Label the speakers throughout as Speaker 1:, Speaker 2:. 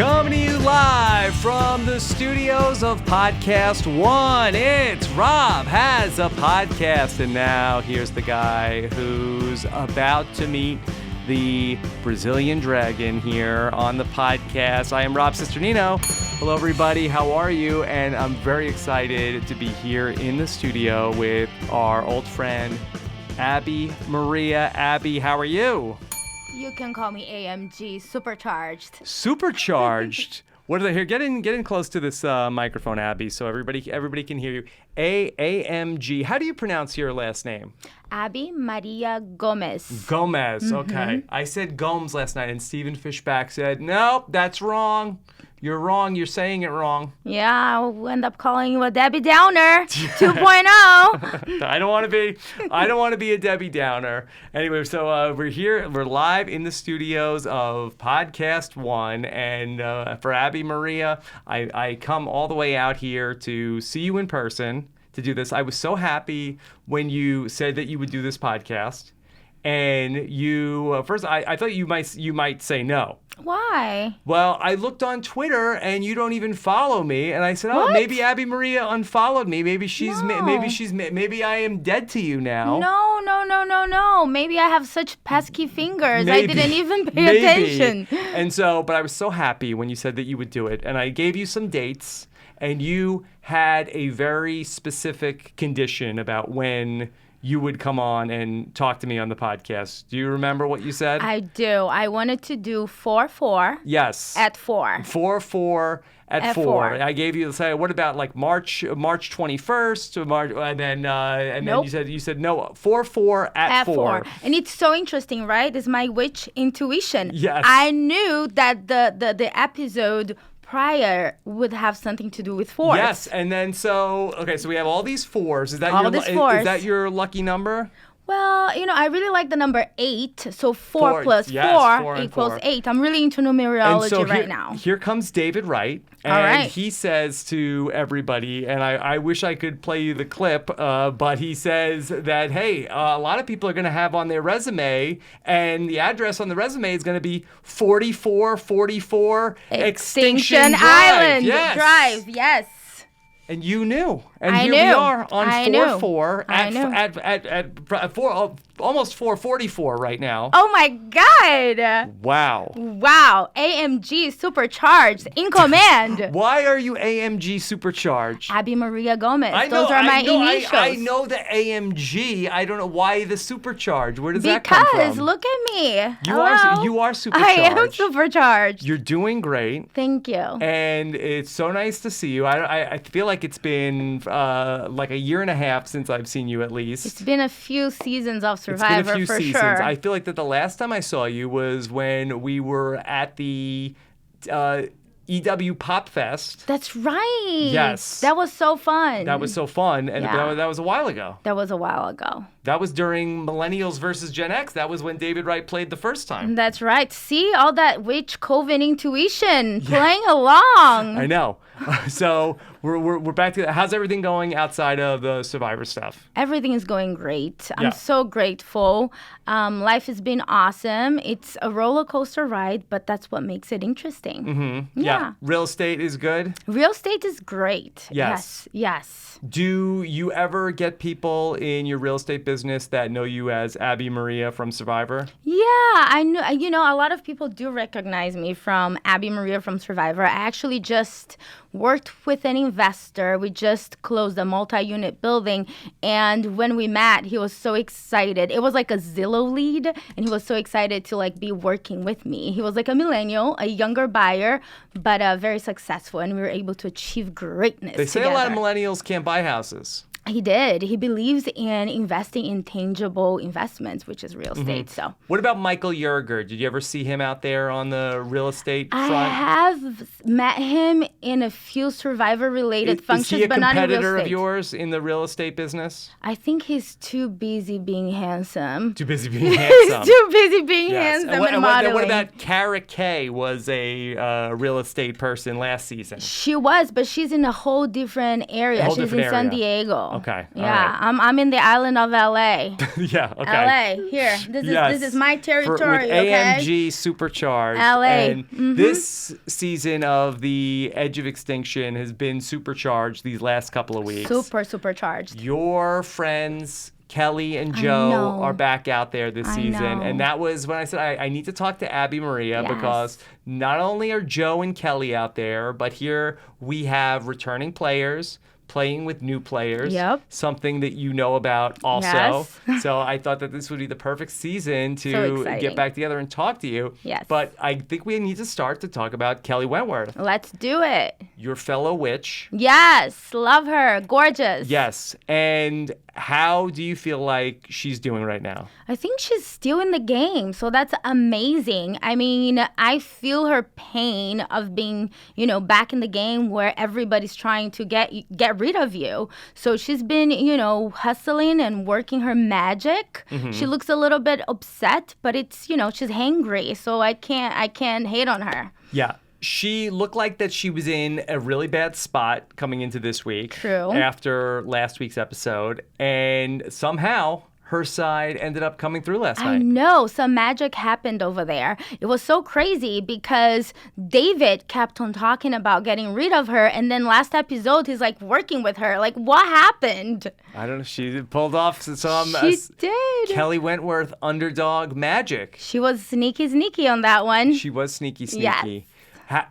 Speaker 1: Coming to you live from the studios of Podcast One. It's Rob Has a Podcast. And now here's the guy who's about to meet the Brazilian Dragon here on the podcast. I am Rob Cisternino. Hello, everybody. How are you? And I'm very excited to be here in the studio with our old friend, Abi-Maria. Abby, how are you?
Speaker 2: You can call me AMG, supercharged.
Speaker 1: Supercharged? What are they here? Get in close to this microphone, Abby, so everybody can hear you. AMG. How do you pronounce your last name?
Speaker 2: Abi-Maria Gomes.
Speaker 1: Gomez. Okay. I said Gomes last night, and Stephen Fishback said, "Nope, that's wrong. You're wrong. You're saying it wrong."
Speaker 2: Yeah, I'll end up calling you a Debbie Downer 2.0.
Speaker 1: I don't want to be a Debbie Downer. Anyway, so we're here. We're live in the studios of Podcast One, and for Abi-Maria, I come all the way out here to see you in person to do this. I was so happy when you said that you would do this podcast, and you first I thought you might say no.
Speaker 2: Why?
Speaker 1: Well, I looked on Twitter and you don't even follow me, and I said, "Oh,
Speaker 2: What?
Speaker 1: maybe Abi-Maria unfollowed me. Maybe
Speaker 2: No.
Speaker 1: maybe I am dead to you now."
Speaker 2: No. Maybe I have such pesky fingers.
Speaker 1: Maybe.
Speaker 2: I didn't even pay attention.
Speaker 1: And so, but I was so happy when you said that you would do it, and I gave you some dates, and you had a very specific condition about when you would come on and talk to me on the podcast. Do you remember what you said?
Speaker 2: I do. I wanted to do 4-4.
Speaker 1: Yes.
Speaker 2: At 4.
Speaker 1: 4-4 at 4.
Speaker 2: 4.
Speaker 1: I gave you, say, what about like March 21st, or March, and then
Speaker 2: Nope.
Speaker 1: then you said no, 4-4 at 4.
Speaker 2: And it's so interesting, right? It's my witch intuition.
Speaker 1: Yes.
Speaker 2: I knew that the episode prior would have something to do with fours.
Speaker 1: Yes, and then so we have all these fours. Is that
Speaker 2: All
Speaker 1: is that your lucky number?
Speaker 2: Well, I really like the number 8. So 4 plus 4
Speaker 1: and
Speaker 2: equals
Speaker 1: 4.
Speaker 2: 8. I'm really into numerology
Speaker 1: And so
Speaker 2: right now.
Speaker 1: Here comes David Wright, and
Speaker 2: All right.
Speaker 1: he says to everybody, and I wish I could play you the clip, but he says that, hey, a lot of people are going to have on their resume, and the address on the resume is going to be 4444 Extinction
Speaker 2: Island
Speaker 1: Yes.
Speaker 2: Drive. Yes.
Speaker 1: And you knew. And
Speaker 2: I
Speaker 1: here
Speaker 2: knew.
Speaker 1: we are on
Speaker 2: I
Speaker 1: 4-4
Speaker 2: knew.
Speaker 1: at 4, almost 4:44 right now.
Speaker 2: Oh my God.
Speaker 1: Wow.
Speaker 2: Wow. AMG supercharged in command.
Speaker 1: Why are you AMG supercharged?
Speaker 2: Abi-Maria Gomes. Those are my initials.
Speaker 1: I know the AMG. I don't know why the supercharged. Where does that come from?
Speaker 2: Because look at me.
Speaker 1: You are supercharged.
Speaker 2: I am supercharged.
Speaker 1: You're doing great.
Speaker 2: Thank you.
Speaker 1: And it's so nice to see you. I feel like it's been like a year and a half since I've seen you at least.
Speaker 2: It's been a few seasons of
Speaker 1: It's
Speaker 2: Survivor
Speaker 1: been a few
Speaker 2: for
Speaker 1: seasons.
Speaker 2: sure.
Speaker 1: I feel like that the last time I saw you was when we were at the EW Pop Fest.
Speaker 2: That's right.
Speaker 1: Yes.
Speaker 2: That was so fun.
Speaker 1: That was so fun, and
Speaker 2: Yeah.
Speaker 1: that was a while ago.
Speaker 2: That was a while ago.
Speaker 1: That was during Millennials versus Gen X. That was when David Wright played the first time.
Speaker 2: That's right. See all that witch COVID intuition playing along.
Speaker 1: I know. So we're back to that. How's everything going outside of the Survivor stuff?
Speaker 2: Everything is going great.
Speaker 1: Yeah.
Speaker 2: I'm so grateful. Life has been awesome. It's a roller coaster ride, but that's what makes it interesting.
Speaker 1: Mm-hmm.
Speaker 2: Yeah.
Speaker 1: Real estate is good?
Speaker 2: Real estate is great.
Speaker 1: Yes.
Speaker 2: Yes.
Speaker 1: Do you ever get people in your real estate business that know you as Abi-Maria from Survivor?
Speaker 2: Yeah, I know. A lot of people do recognize me from Abi-Maria from Survivor. I actually just worked with an investor. We just closed a multi-unit building, and when we met, he was so excited. It was like a Zillow lead, and he was so excited to be working with me. He was like a millennial, a younger buyer, but very successful, and we were able to achieve greatness
Speaker 1: They say
Speaker 2: together.
Speaker 1: a lot of millennials can't buy houses.
Speaker 2: He did. He believes in investing in tangible investments, which is real estate. So
Speaker 1: What about Michael Yerger? Did you ever see him out there on the real estate front?
Speaker 2: I have met him in a few Survivor-related functions,
Speaker 1: Is he a
Speaker 2: but not in real
Speaker 1: competitor
Speaker 2: estate.
Speaker 1: of yours in the real estate business?
Speaker 2: I think he's too busy being handsome.
Speaker 1: Too busy being handsome.
Speaker 2: He's too busy being
Speaker 1: Yes.
Speaker 2: handsome
Speaker 1: what,
Speaker 2: and modeling.
Speaker 1: what about Cara Kay was a real estate person last season?
Speaker 2: She was, but she's in a whole different area.
Speaker 1: A whole
Speaker 2: She's
Speaker 1: different
Speaker 2: in San
Speaker 1: area.
Speaker 2: Diego.
Speaker 1: Okay.
Speaker 2: Yeah,
Speaker 1: all right.
Speaker 2: I'm in the island of LA.
Speaker 1: Yeah, okay.
Speaker 2: LA, here. This
Speaker 1: Yes.
Speaker 2: is my territory,
Speaker 1: With
Speaker 2: okay?
Speaker 1: AMG Supercharged.
Speaker 2: LA.
Speaker 1: And this season of the Edge of Extinction has been supercharged these last couple of weeks.
Speaker 2: Supercharged.
Speaker 1: Your friends Kelly and Joe
Speaker 2: know.
Speaker 1: are back out there this
Speaker 2: I
Speaker 1: season.
Speaker 2: know.
Speaker 1: And that was when I said I need to talk to Abi-Maria
Speaker 2: Yes.
Speaker 1: because not only are Joe and Kelly out there, but here we have returning players playing with new players.
Speaker 2: Yep.
Speaker 1: Something that you know about also.
Speaker 2: Yes.
Speaker 1: So I thought that this would be the perfect season
Speaker 2: So
Speaker 1: to
Speaker 2: exciting.
Speaker 1: get back together and talk to you.
Speaker 2: Yes.
Speaker 1: But I think we need to start to talk about Kelly Wentworth,
Speaker 2: Let's do it.
Speaker 1: your fellow witch.
Speaker 2: Yes, love her. Gorgeous.
Speaker 1: Yes. And how do you feel like she's doing right now?
Speaker 2: I think she's still in the game, so that's amazing. I mean, I feel her pain of being, back in the game where everybody's trying to get rid of you. So she's been, hustling and working her magic. She looks a little bit upset, but it's, she's hangry, so I can't hate on her.
Speaker 1: Yeah. She looked like that she was in a really bad spot coming into this week.
Speaker 2: True.
Speaker 1: After last week's episode. And somehow her side ended up coming through last
Speaker 2: I
Speaker 1: night.
Speaker 2: know, some magic happened over there. It was so crazy because David kept on talking about getting rid of her, and then last episode he's like working with her. Like, what happened?
Speaker 1: I don't know. She pulled off some
Speaker 2: She did.
Speaker 1: Kelly Wentworth underdog magic.
Speaker 2: She was sneaky on that one.
Speaker 1: She was sneaky.
Speaker 2: Yes.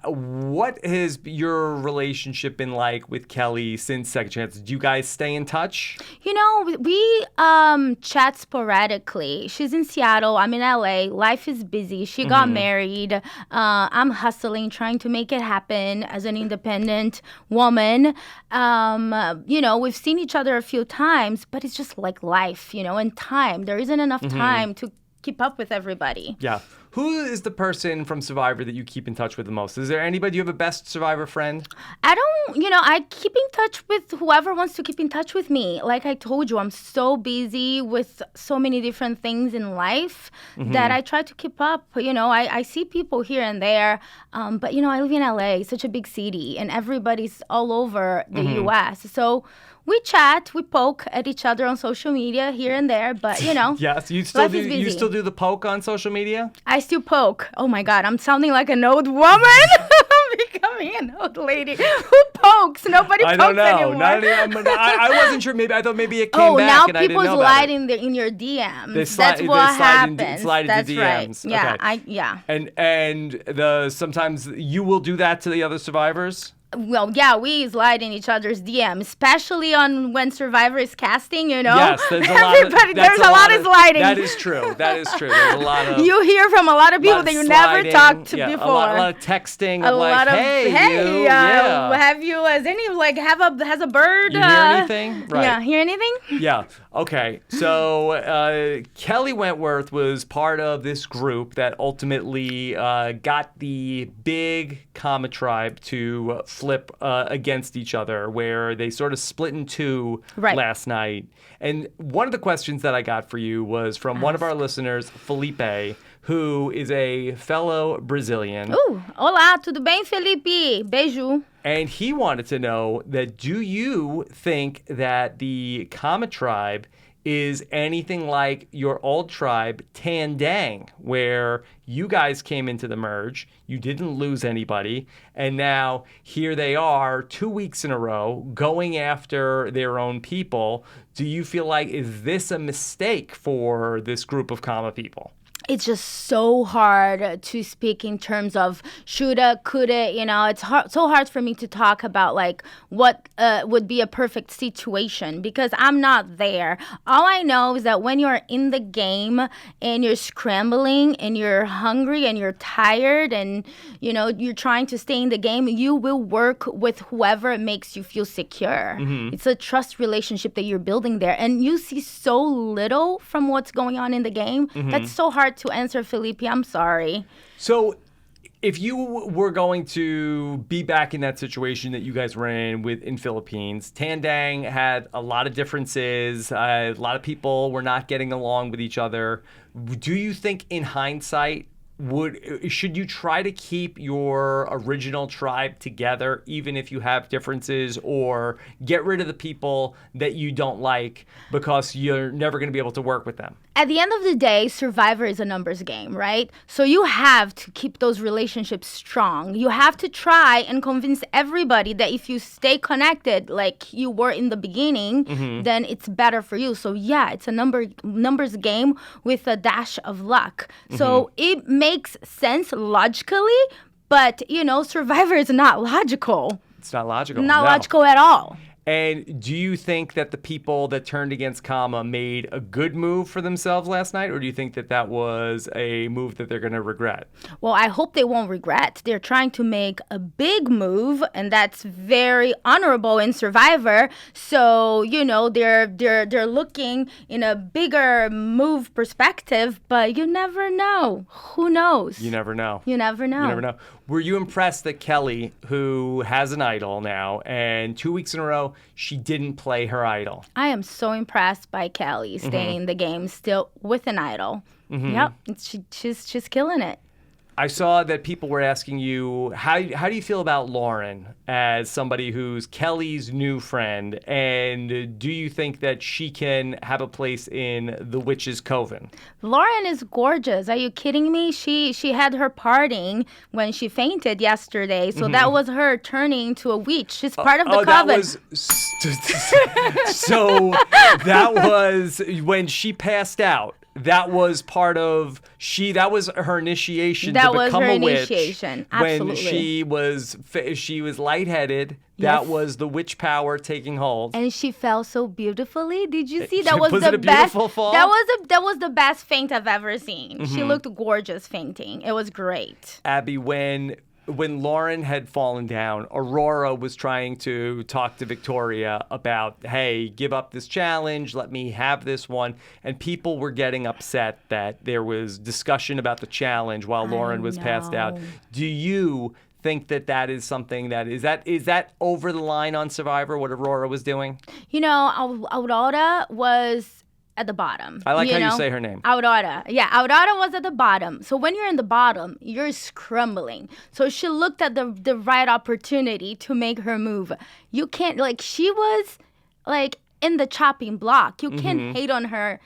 Speaker 1: What has your relationship been like with Kelly since Second Chance? Do you guys stay in touch?
Speaker 2: We chat sporadically. She's in Seattle. I'm in LA. Life is busy. She got married. I'm hustling, trying to make it happen as an independent woman. We've seen each other a few times, but it's just like life, and time. There isn't enough time to keep up with everybody.
Speaker 1: Yeah. Who is the person from Survivor that you keep in touch with the most? Is there anybody? Do you have a best Survivor friend?
Speaker 2: I keep in touch with whoever wants to keep in touch with me. Like I told you, I'm so busy with so many different things in life that I try to keep up. I see people here and there, but I live in LA, such a big city, and everybody's all over the US. So we chat, we poke at each other on social media here and there, but
Speaker 1: Yes, you still
Speaker 2: life
Speaker 1: do.
Speaker 2: is busy.
Speaker 1: You still do the poke on social media?
Speaker 2: I still poke. Oh my God, I'm sounding like an old woman. I'm becoming an old lady. Who pokes? Nobody pokes
Speaker 1: I don't know.
Speaker 2: anymore.
Speaker 1: I wasn't sure. I thought maybe it came
Speaker 2: Oh,
Speaker 1: back
Speaker 2: now
Speaker 1: and I didn't
Speaker 2: people
Speaker 1: know about
Speaker 2: slide
Speaker 1: it.
Speaker 2: in your DMs.
Speaker 1: They
Speaker 2: That's what happens.
Speaker 1: Slide into
Speaker 2: That's
Speaker 1: DMs.
Speaker 2: right. Yeah,
Speaker 1: Okay.
Speaker 2: yeah.
Speaker 1: And sometimes you will do that to the other survivors.
Speaker 2: Well, yeah, we slide in each other's DM, especially on when Survivor is casting,
Speaker 1: Yes, there's a
Speaker 2: lot of sliding.
Speaker 1: That is true. There's a lot of.
Speaker 2: You hear from a lot of people that you never
Speaker 1: sliding.
Speaker 2: talked to
Speaker 1: Yeah,
Speaker 2: before.
Speaker 1: A lot of texting.
Speaker 2: A lot of
Speaker 1: hey, yeah.
Speaker 2: have you? Has a bird?
Speaker 1: You hear anything? Right.
Speaker 2: Yeah, hear anything?
Speaker 1: Yeah. Okay. So Kelly Wentworth was part of this group that ultimately got the big Kama tribe to flip against each other, where they sort of split in two last night. And one of the questions that I got for you was from one of our listeners, Felipe, who is a fellow Brazilian.
Speaker 2: Olá, tudo bem, Felipe? Beijo.
Speaker 1: And he wanted to know that do you think that the Kama tribe is anything like your old tribe, Tandang, where you guys came into the merge, you didn't lose anybody, and now here they are 2 weeks in a row going after their own people. Do you feel like, is this a mistake for this group of Kama people?
Speaker 2: It's just so hard to speak in terms of shoulda, coulda, it's so hard for me to talk about like what would be a perfect situation because I'm not there. All I know is that when you're in the game and you're scrambling and you're hungry and you're tired and, you're trying to stay in the game, you will work with whoever makes you feel secure. It's a trust relationship that you're building there. And you see so little from what's going on in the game. That's so hard to answer, Felipe. I'm sorry.
Speaker 1: So if you were going to be back in that situation that you guys were in Philippines, Tandang had a lot of differences. A lot of people were not getting along with each other. Do you think in hindsight should you try to keep your original tribe together even if you have differences, or get rid of the people that you don't like because you're never going to be able to work with them?
Speaker 2: At the end of the day, Survivor is a numbers game, right? So you have to keep those relationships strong. You have to try and convince everybody that if you stay connected like you were in the beginning, then it's better for you. So yeah, it's a numbers game with a dash of luck. So it makes sense logically, but Survivor is not logical.
Speaker 1: It's not logical.
Speaker 2: Not
Speaker 1: no.
Speaker 2: logical at all.
Speaker 1: And do you think that the people that turned against Kama made a good move for themselves last night, or do you think that that was a move that they're going to regret?
Speaker 2: Well, I hope they won't regret. They're trying to make a big move, and that's very honorable in Survivor. So, they're looking in a bigger move perspective, but you never know. Who knows?
Speaker 1: You never know.
Speaker 2: You never know.
Speaker 1: You never know. Were you impressed that Kelly, who has an idol now, and 2 weeks in a row, she didn't play her idol?
Speaker 2: I am so impressed by Kelly staying in the game still with an idol. Yep, she's killing it.
Speaker 1: I saw that people were asking you, how do you feel about Lauren as somebody who's Kelly's new friend? And do you think that she can have a place in the Witch's Coven?
Speaker 2: Lauren is gorgeous. Are you kidding me? She had her parting when she fainted yesterday. So that was her turning to a witch. She's part of the coven.
Speaker 1: So that was when she passed out. That was part of that was her initiation to become a witch.
Speaker 2: Absolutely.
Speaker 1: When she was lightheaded, that was the witch power taking hold.
Speaker 2: And she fell so beautifully. Did you see? That was
Speaker 1: it
Speaker 2: the
Speaker 1: a
Speaker 2: best.
Speaker 1: Beautiful fall?
Speaker 2: That was the best faint I've ever seen. She looked gorgeous fainting. It was great.
Speaker 1: Abby, when Lauren had fallen down, Aurora was trying to talk to Victoria about, hey, give up this challenge, let me have this one. And people were getting upset that there was discussion about the challenge while Lauren was passed out. Do you think that is something is that over the line on Survivor, what Aurora was doing?
Speaker 2: Aurora was at the bottom.
Speaker 1: I like how you say her name.
Speaker 2: Aurora. Yeah, Aurora was at the bottom. So when you're in the bottom, you're scrambling. So she looked at the right opportunity to make her move. You can't, she was, in the chopping block. You can't hate on her.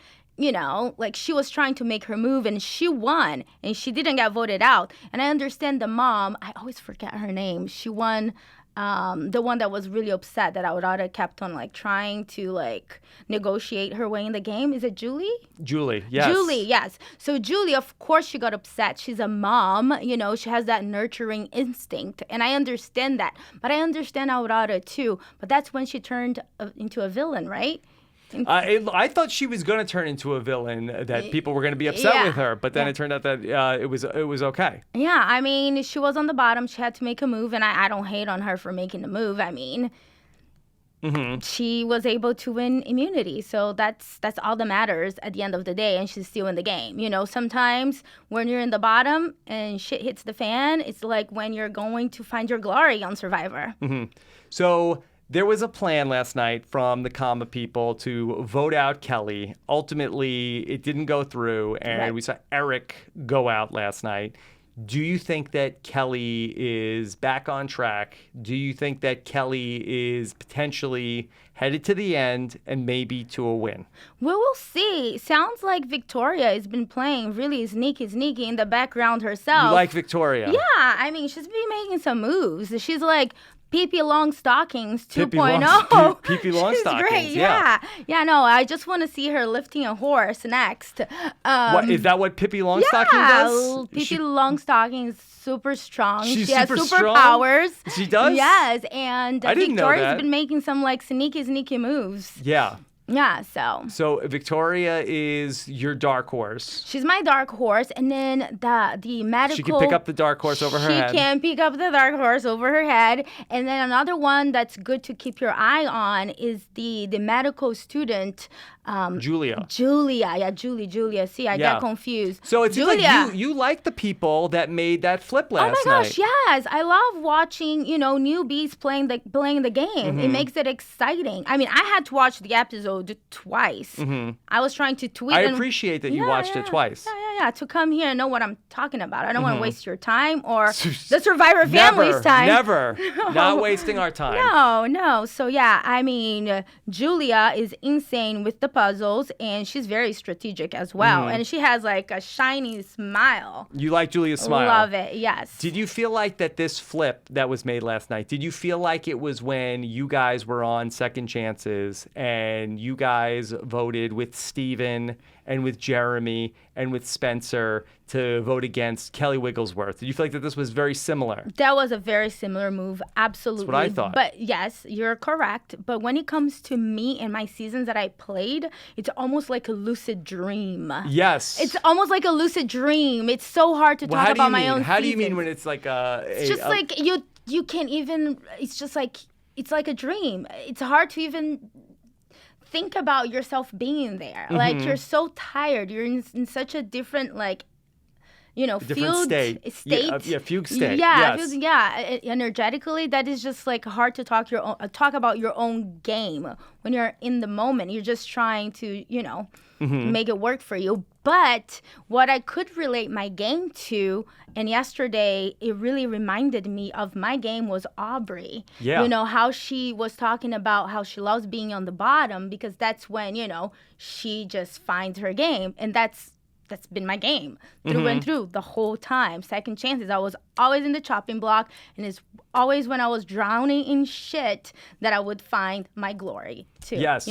Speaker 2: She was trying to make her move, and she won, and she didn't get voted out. And I understand the mom, I always forget her name. She won. The one that was really upset that Aurora kept on trying to negotiate her way in the game. Is it Julie?
Speaker 1: Julie, yes.
Speaker 2: Julie, yes. So Julie, of course, she got upset. She's a mom, she has that nurturing instinct, and I understand that. But I understand Aurora too. But that's when she turned into a villain, right?
Speaker 1: I thought she was going to turn into a villain, that people were going to be upset with her, but then it turned out that it was okay.
Speaker 2: Yeah, I mean, she was on the bottom. She had to make a move, and I don't hate on her for making the move. I mean, she was able to win immunity, so that's all that matters at the end of the day, and she's still in the game. Sometimes when you're in the bottom and shit hits the fan, it's like when you're going to find your glory on Survivor.
Speaker 1: So there was a plan last night from the Kama people to vote out Kelly. Ultimately, it didn't go through, and we saw Eric go out last night. Do you think that Kelly is back on track? Do you think that Kelly is potentially headed to the end and maybe to a win?
Speaker 2: We will see. Sounds like Victoria has been playing really sneaky in the background herself.
Speaker 1: You like Victoria?
Speaker 2: Yeah, I mean, she's been making some moves. She's like Pippi Longstockings 2.0.
Speaker 1: Pippi Longstockings,
Speaker 2: great, yeah. Yeah, no, I just want to see her lifting a horse next.
Speaker 1: Is that what Pippi Longstocking does?
Speaker 2: Pippi Longstocking is super strong.
Speaker 1: She
Speaker 2: has
Speaker 1: super
Speaker 2: superpowers.
Speaker 1: She does?
Speaker 2: Yes, and Victoria's
Speaker 1: been
Speaker 2: making some sneaky moves.
Speaker 1: Yeah.
Speaker 2: Yeah, so.
Speaker 1: So Victoria is your dark horse.
Speaker 2: She's my dark horse, and then the medical.
Speaker 1: She can pick up the dark horse over her head.
Speaker 2: She can pick up the dark horse over her head, and then another one that's good to keep your eye on is the medical student.
Speaker 1: Julia.
Speaker 2: Julia. See, I got confused.
Speaker 1: So it's
Speaker 2: Julia.
Speaker 1: like you like the people that made that flip last night.
Speaker 2: Oh my gosh, yes. I love watching, newbies playing the game. It makes it exciting. I mean, I had to watch the episode twice. I was trying to tweet.
Speaker 1: I appreciate that you watched it twice.
Speaker 2: yeah, to come here and know what I'm talking about. I don't want to waste your time or the Survivor family's time.
Speaker 1: Never. Not wasting our time.
Speaker 2: No. So, yeah, I mean, Julia is insane with the puzzles, and she's very strategic as well. And she has, like, a shiny smile.
Speaker 1: You like Julia's smile?
Speaker 2: Love it, yes.
Speaker 1: Did you feel like that this flip that was made last night, did you feel like it was when you guys were on Second Chances and you guys voted with Steven and with Jeremy and with Spencer to vote against Kelly Wigglesworth? Did you feel like that this was very similar?
Speaker 2: That was a very similar move, absolutely.
Speaker 1: That's what I thought.
Speaker 2: But yes, you're correct. But when it comes to me and my seasons that I played, it's almost like a lucid dream.
Speaker 1: Yes.
Speaker 2: It's almost like a lucid dream. It's so hard to talk about my own
Speaker 1: How do you
Speaker 2: seasons.
Speaker 1: mean when it's like
Speaker 2: It's just like you can't even, it's just like, it's like a dream. It's hard to even think about yourself being there. Like, you're so tired. You're in such a different, like,
Speaker 1: different state. Yeah, fugue state.
Speaker 2: Yeah,
Speaker 1: yes.
Speaker 2: Energetically, that is just like hard to talk about your own game when you're in the moment. You're just trying to, make it work for you. But what I could relate my game to, and yesterday it really reminded me of my game, was Aubrey.
Speaker 1: Yeah.
Speaker 2: How she was talking about how she loves being on the bottom because that's when, she just finds her game. And that's been my game through and through the whole time. Second Chances, I was always in the chopping block, and it's always when I was drowning in shit that I would find my glory too.
Speaker 1: Yes.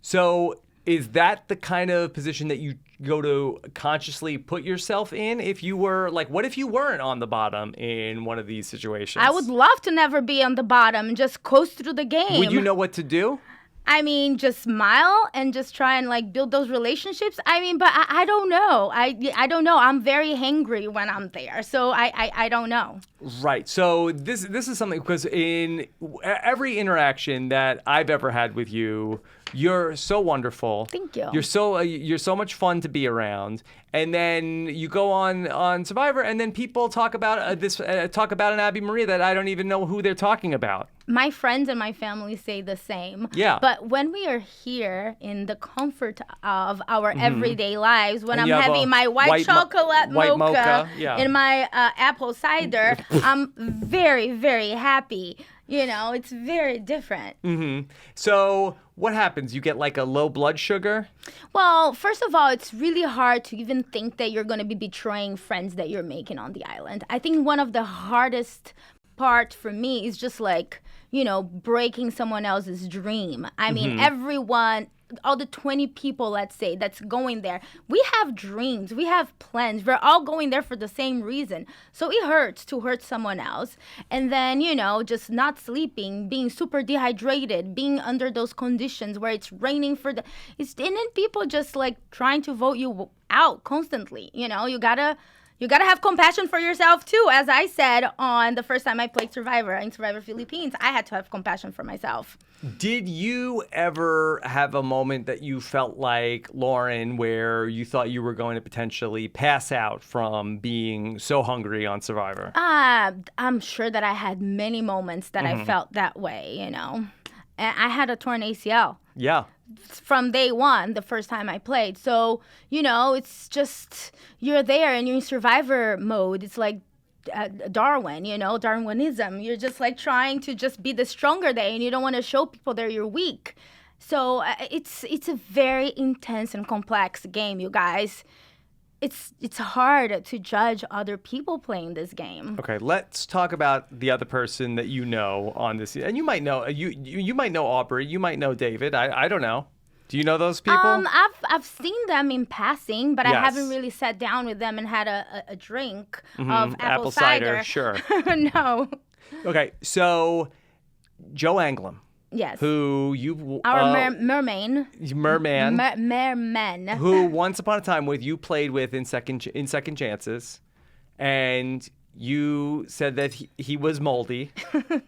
Speaker 1: So is that the kind of position that you go to consciously put yourself in? If you were, like, what if you weren't on the bottom in one of these situations?
Speaker 2: I would love to never be on the bottom and just coast through the game.
Speaker 1: Would you know what to do?
Speaker 2: I mean, just smile and just try and, like, build those relationships. I mean, but I don't know. I don't know. I'm very hangry when I'm there. So I don't know. Right.
Speaker 1: So this is something, because in every interaction that I've ever had with you, you're so wonderful.
Speaker 2: Thank you.
Speaker 1: You're so much fun to be around. And then you go on Survivor, and then people talk about an Abi-Maria that I don't even know who they're talking about.
Speaker 2: My friends and my family say the same.
Speaker 1: Yeah.
Speaker 2: But when we are here in the comfort of our everyday lives, when I'm having my white chocolate mocha and my apple cider, I'm very, very happy. It's very different.
Speaker 1: So what happens? You get like a low blood sugar?
Speaker 2: Well, first of all, it's really hard to even think that you're going to be betraying friends that you're making on the island. I think one of the hardest part for me is just like, breaking someone else's dream. I mean, everyone, all the 20 people, let's say, that's going there, we have dreams, we have plans. We're all going there for the same reason. So it hurts to hurt someone else. And then, just not sleeping, being super dehydrated, being under those conditions where it's raining and then people just like trying to vote you out constantly. You gotta have compassion for yourself too. As I said on the first time I played Survivor in Survivor Philippines, I had to have compassion for myself.
Speaker 1: Did you ever have a moment that you felt like Lauren, where you thought you were going to potentially pass out from being so hungry on Survivor?
Speaker 2: I'm sure that I had many moments that I felt that way, And I had a torn ACL.
Speaker 1: Yeah.
Speaker 2: From day one, the first time I played. So, it's you're there and you're in Survivor mode. It's like Darwinism. You're just like trying to just be the stronger day, and you don't want to show people that you're weak. So it's a very intense and complex game, you guys. It's hard to judge other people playing this game.
Speaker 1: Okay, let's talk about the other person that you know on this. And you might know you might know Aubrey, you might know David. I don't know. Do you know those people?
Speaker 2: I've seen them in passing, but
Speaker 1: Yes.
Speaker 2: I haven't really sat down with them and had a drink of
Speaker 1: Apple cider. Sure.
Speaker 2: No.
Speaker 1: Okay, so Joe Anglem.
Speaker 2: Yes.
Speaker 1: Who you
Speaker 2: Our merman. Merman.
Speaker 1: Who once upon a time you played with in Second Chances, and you said that he was moldy.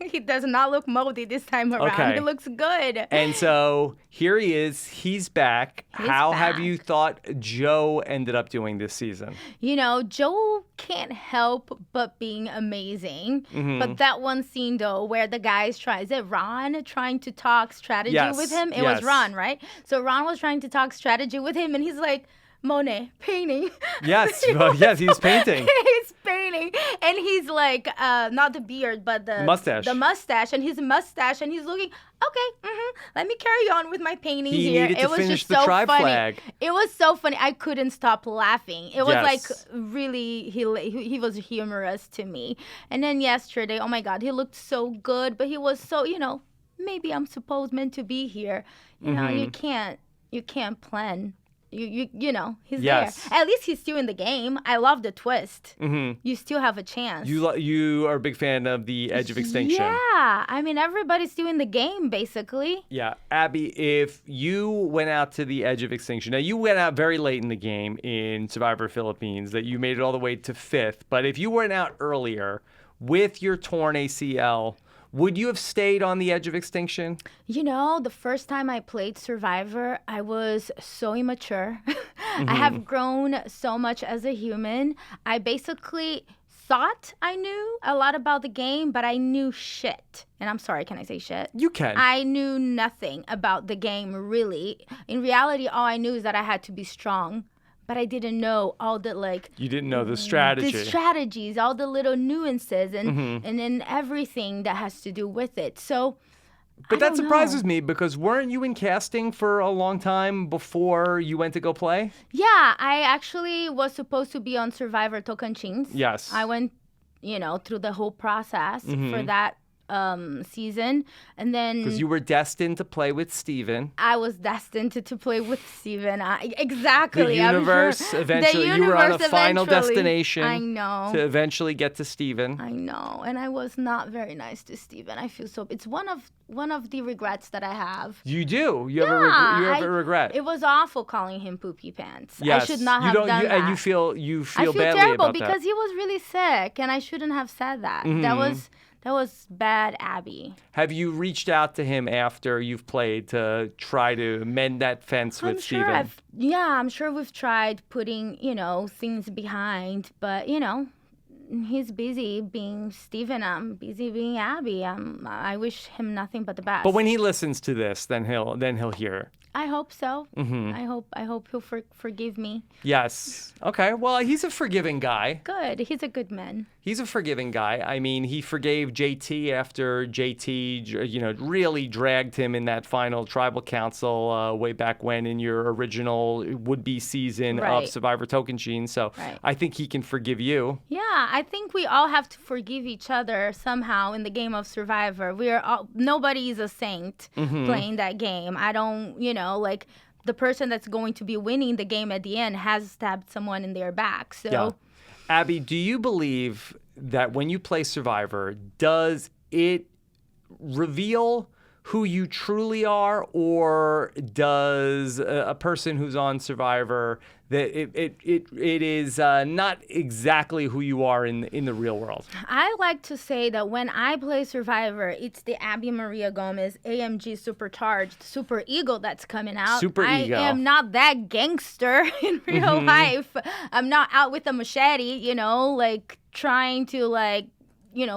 Speaker 2: He does not look moldy this time around.
Speaker 1: Okay.
Speaker 2: He looks good.
Speaker 1: And so here he is. He's back. How have you thought Joe ended up doing this season?
Speaker 2: Joe can't help but being amazing. But that one scene, though, where the guys is it Ron trying to talk strategy with him? It was Ron, right? So Ron was trying to talk strategy with him, and he's like, Monet painting.
Speaker 1: Yes, yes, he's painting.
Speaker 2: He's painting, and he's like, not the beard, but the
Speaker 1: mustache.
Speaker 2: The mustache, and his mustache, and he's looking. Okay, let me carry on with my painting
Speaker 1: He
Speaker 2: here.
Speaker 1: needed to
Speaker 2: It was
Speaker 1: finish
Speaker 2: just
Speaker 1: the
Speaker 2: so
Speaker 1: tribe
Speaker 2: funny.
Speaker 1: flag.
Speaker 2: It was so funny. I couldn't stop laughing. It was
Speaker 1: Yes.
Speaker 2: like really, he was humorous to me. And then yesterday, oh my God, he looked so good, but he was so, maybe I'm meant to be here. You know, you can't plan. He's
Speaker 1: Yes.
Speaker 2: there. At least he's still in the game. I love the twist. You still have a chance.
Speaker 1: You are a big fan of the Edge of Extinction.
Speaker 2: Yeah. I mean, everybody's still in the game, basically.
Speaker 1: Yeah. Abby, if you went out to the Edge of Extinction, now you went out very late in the game in Survivor Philippines, that you made it all the way to 5th, but if you went out earlier with your torn ACL, would you have stayed on the Edge of Extinction?
Speaker 2: The first time I played Survivor, I was so immature. I have grown so much as a human. I basically thought I knew a lot about the game, but I knew shit. And I'm sorry, can I say shit?
Speaker 1: You can.
Speaker 2: I knew nothing about the game, really. In reality, all I knew is that I had to be strong. But I didn't know all the
Speaker 1: You didn't know the strategy.
Speaker 2: The strategies, all the little nuances, and then everything that has to do with it. So,
Speaker 1: but that surprises me, because weren't you in casting for a long time before you went to go play?
Speaker 2: Yeah, I actually was supposed to be on Survivor Tocantins.
Speaker 1: Yes.
Speaker 2: I went, through the whole process for that season, and then
Speaker 1: because you were destined to play with Steven.
Speaker 2: I was destined to play with Steven. Exactly.
Speaker 1: The universe eventually. You were on a final destination.
Speaker 2: I know.
Speaker 1: To eventually get to Steven.
Speaker 2: I know, and I was not very nice to Steven. I feel so. It's one of the regrets that I have.
Speaker 1: You do. You have a regret.
Speaker 2: It was awful calling him poopy pants.
Speaker 1: Yes.
Speaker 2: I should not have done that.
Speaker 1: And you feel
Speaker 2: I feel
Speaker 1: badly
Speaker 2: terrible
Speaker 1: about
Speaker 2: because he was really sick, and I shouldn't have said that. That was bad, Abby.
Speaker 1: Have you reached out to him after you've played to try to mend that fence with Steven?
Speaker 2: I'm sure we've tried putting, things behind, but, he's busy being Steven. I'm busy being Abby. I wish him nothing but the best.
Speaker 1: But when he listens to this, then he'll hear.
Speaker 2: I hope so. I hope he'll forgive me.
Speaker 1: Yes. Okay. Well, he's a forgiving guy.
Speaker 2: Good. He's a good man.
Speaker 1: He's a forgiving guy. I mean, he forgave JT after JT, really dragged him in that final tribal council way back when in your original would-be season of Survivor Tocantins. So I think he can forgive you.
Speaker 2: Yeah, I think we all have to forgive each other somehow in the game of Survivor. Nobody is a saint playing that game. I don't, the person that's going to be winning the game at the end has stabbed someone in their back. So.
Speaker 1: Yeah. Abby, do you believe that when you play Survivor, does it reveal who you truly are, or does a person who's on Survivor that it is not exactly who you are in the real world?
Speaker 2: I like to say that when I play Survivor, it's the Abi-Maria Gomes AMG supercharged super ego that's coming out.
Speaker 1: I
Speaker 2: am not that gangster in real life. I'm not out with a machete, trying to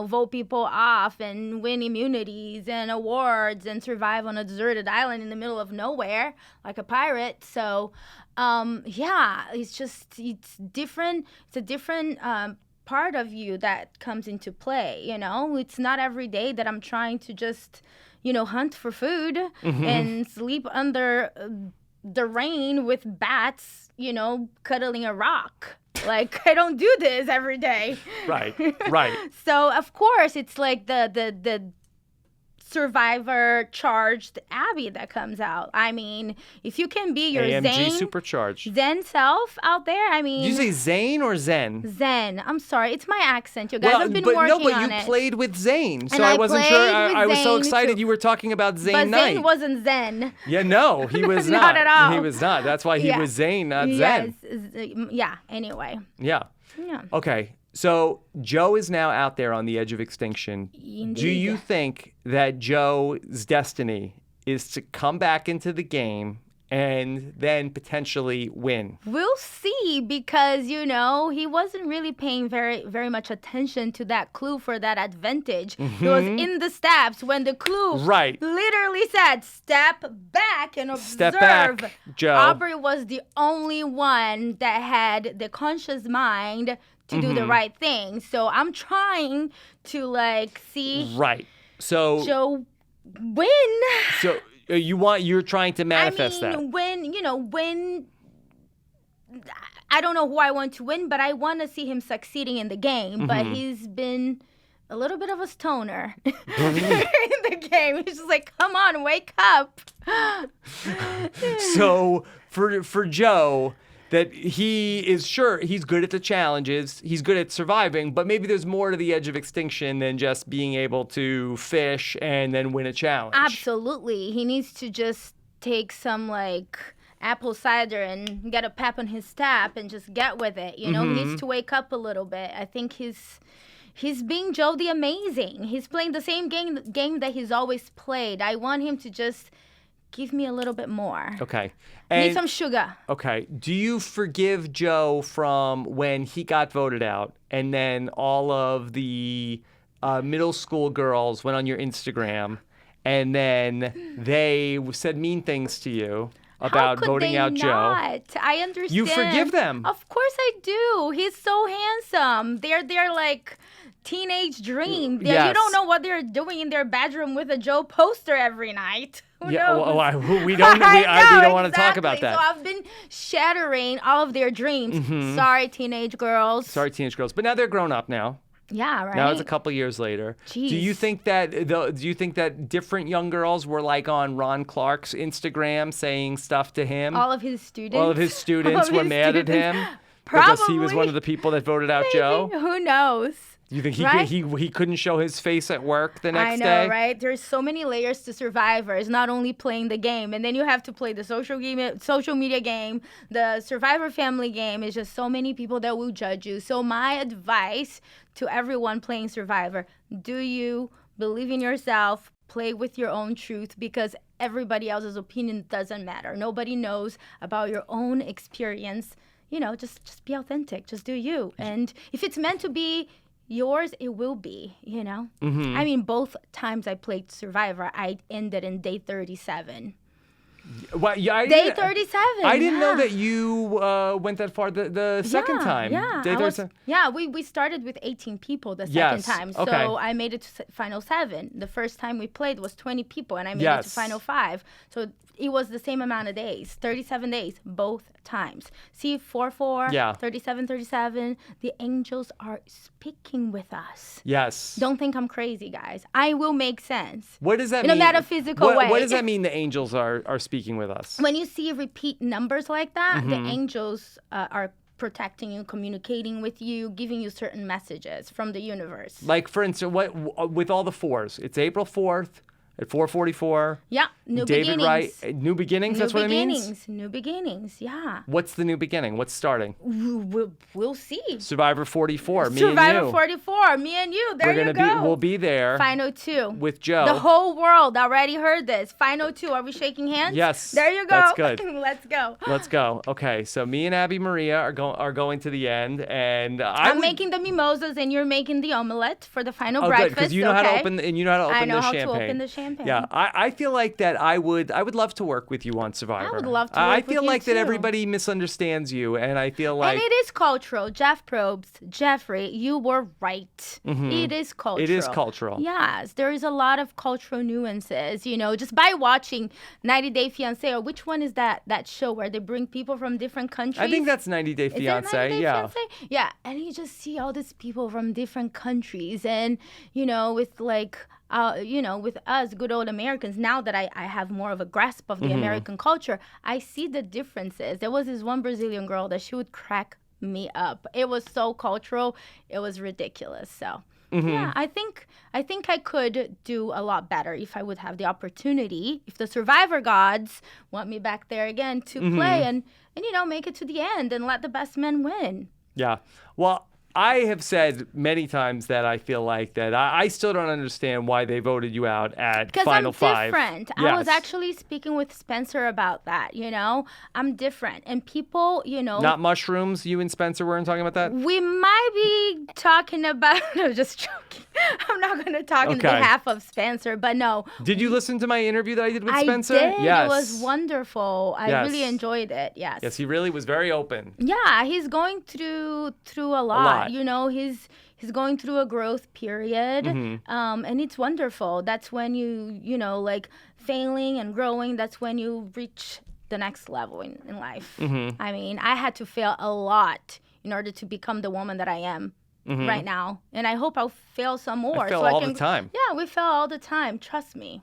Speaker 2: vote people off and win immunities and awards and survive on a deserted island in the middle of nowhere like a pirate. So, it's different. It's a different part of you that comes into play. It's not every day that I'm trying to just, hunt for food and sleep under the rain with bats, cuddling a rock. Like, I don't do this every day.
Speaker 1: Right.
Speaker 2: So, of course, it's like the Survivor charged Abby that comes out. I mean, if you can be your
Speaker 1: AMG supercharged
Speaker 2: Zen self out there, I mean.
Speaker 1: Did you say Zane or Zen?
Speaker 2: Zen. I'm sorry. It's my accent. You guys have been working on it.
Speaker 1: No, but you played with Zane. So
Speaker 2: and
Speaker 1: I wasn't sure. I was so
Speaker 2: Zane
Speaker 1: excited
Speaker 2: too.
Speaker 1: You were talking about Zane
Speaker 2: but
Speaker 1: Knight.
Speaker 2: Zane wasn't Zen.
Speaker 1: Yeah, no, he was
Speaker 2: not at all.
Speaker 1: He was not. That's why he was Zane, not
Speaker 2: yes.
Speaker 1: Zen.
Speaker 2: Yeah, anyway.
Speaker 1: Yeah. Okay. So Joe is now out there on the Edge of Extinction.
Speaker 2: Indeed.
Speaker 1: Do you think that Joe's destiny is to come back into the game and then potentially win?
Speaker 2: We'll see, because, he wasn't really paying very, very much attention to that clue for that advantage. He was in the steps when the clue literally said, step back and observe.
Speaker 1: Step back, Joe.
Speaker 2: Aubrey was the only one that had the conscious mind to do the right thing. So I'm trying to, see Joe win.
Speaker 1: So you're trying to manifest that.
Speaker 2: When I don't know who I want to win, but I want to see him succeeding in the game. But he's been a little bit of a stoner in the game. He's just like, come on, wake up.
Speaker 1: So for Joe, that he is sure he's good at the challenges, he's good at surviving, but maybe there's more to the Edge of Extinction than just being able to fish and then win a challenge.
Speaker 2: Absolutely. He needs to just take some apple cider and get a pep on his step and just get with it. He needs to wake up a little bit. I think he's being Joe the Amazing. He's playing the same game that he's always played. I want him to just give me a little bit more.
Speaker 1: Okay.
Speaker 2: Need some sugar.
Speaker 1: Okay. Do you forgive Joe from when he got voted out and then all of the middle school girls went on your Instagram and then they said mean things to you about voting out Joe?
Speaker 2: I understand.
Speaker 1: You forgive them.
Speaker 2: Of course I do. He's so handsome. They're like teenage dream.
Speaker 1: Yes.
Speaker 2: You don't know what they're doing in their bedroom with a Joe poster every night. Who knows?
Speaker 1: We don't want to talk about that.
Speaker 2: So I've been shattering all of their dreams. Sorry, teenage girls.
Speaker 1: But now they're grown up now.
Speaker 2: Yeah, right.
Speaker 1: Now it's a couple years later.
Speaker 2: Jeez.
Speaker 1: Do you think that different young girls were on Ron Clark's Instagram saying stuff to him?
Speaker 2: All of his students
Speaker 1: were mad at him
Speaker 2: Probably.
Speaker 1: because he was one of the people that voted out Joe?
Speaker 2: Who knows?
Speaker 1: You think he couldn't show his face at work the next day?
Speaker 2: I know, right? There's so many layers to Survivor. It's not only playing the game, and then you have to play the social media game, the Survivor family game. It's just so many people that will judge you. So my advice to everyone playing Survivor: do you believe in yourself? Play with your own truth, because everybody else's opinion doesn't matter. Nobody knows about your own experience. Just be authentic. Just do you. And if it's meant to be yours, it will be, I mean, both times I played Survivor, I ended in day 37.
Speaker 1: Well,
Speaker 2: Day 37.
Speaker 1: I didn't know that you went that far the second time.
Speaker 2: Yeah.
Speaker 1: Day 37.
Speaker 2: We started with 18 people the second time. So I made it to final 7. The first time we played was 20 people, and I made it to final 5. So it was the same amount of days, 37 days, both times. See, 4-4, 37. The angels are speaking with us.
Speaker 1: Yes.
Speaker 2: Don't think I'm crazy, guys. I will make sense.
Speaker 1: What does that mean?
Speaker 2: In a metaphysical way.
Speaker 1: What does that mean, the angels are speaking with us?
Speaker 2: When you see repeat numbers like that, the angels are protecting you, communicating with you, giving you certain messages from the universe.
Speaker 1: Like, for instance, with all the 4s, it's April 4th. At 4:44.
Speaker 2: Yeah, new beginnings.
Speaker 1: Wright, new beginnings. That's what it means.
Speaker 2: New beginnings. Yeah.
Speaker 1: What's the new beginning? What's starting?
Speaker 2: We'll see.
Speaker 1: Survivor 44. Me
Speaker 2: Survivor
Speaker 1: and you.
Speaker 2: 44. Me and you. There you go.
Speaker 1: We'll be there.
Speaker 2: Final 2
Speaker 1: with Joe.
Speaker 2: The whole world already heard this. Final 2. Are we shaking hands?
Speaker 1: Yes.
Speaker 2: There you go.
Speaker 1: That's good.
Speaker 2: Let's go.
Speaker 1: Okay, so me and Abi-Maria are going to the end, and
Speaker 2: I'm making the mimosas, and you're making the omelette for the final breakfast.
Speaker 1: Good, because you know how to open
Speaker 2: I know how to open the champagne.
Speaker 1: Yeah, I feel like that I would love to work with you on Survivor.
Speaker 2: I would love to work
Speaker 1: I feel
Speaker 2: with
Speaker 1: like
Speaker 2: you
Speaker 1: that
Speaker 2: too.
Speaker 1: everybody misunderstands you, and I feel like...
Speaker 2: And it is cultural. Jeff Probst, Jeffrey, you were right. It is cultural.
Speaker 1: It is cultural.
Speaker 2: Yes, there is a lot of cultural nuances, just by watching 90 Day Fiancé, or which one is that show where they bring people from different countries?
Speaker 1: I think that's 90 Day Fiancé.
Speaker 2: Is that 90 Day Fiancé? Yeah, and you just see all these people from different countries, and, with with us good old Americans, now that I have more of a grasp of the American culture, I see the differences. There was this one Brazilian girl that she would crack me up. It was so cultural. It was ridiculous. So, yeah, I think I could do a lot better if I would have the opportunity, if the Survivor gods want me back there again to play and make it to the end and let the best men win.
Speaker 1: Yeah. Well, I have said many times that I feel like that I still don't understand why they voted you out at Final Five.
Speaker 2: Because I'm different.
Speaker 1: Yes.
Speaker 2: I was actually speaking with Spencer about that, I'm different. And people,
Speaker 1: Not mushrooms, you and Spencer weren't talking about that?
Speaker 2: we might be talking about, no, just joking. I'm not going to talk on behalf of Spencer, but no.
Speaker 1: Did you listen to my interview that I did with Spencer?
Speaker 2: I did.
Speaker 1: Yes.
Speaker 2: It was wonderful. I really enjoyed it. Yes.
Speaker 1: Yes, he really was very open.
Speaker 2: Yeah, he's going through a lot. He's going through a growth period, and it's wonderful. That's when like failing and growing. That's when you reach the next level in life. I mean, I had to fail a lot in order to become the woman that I am right now, and I hope I'll fail some more.
Speaker 1: I fail all the time.
Speaker 2: Yeah, we fail all the time. Trust me.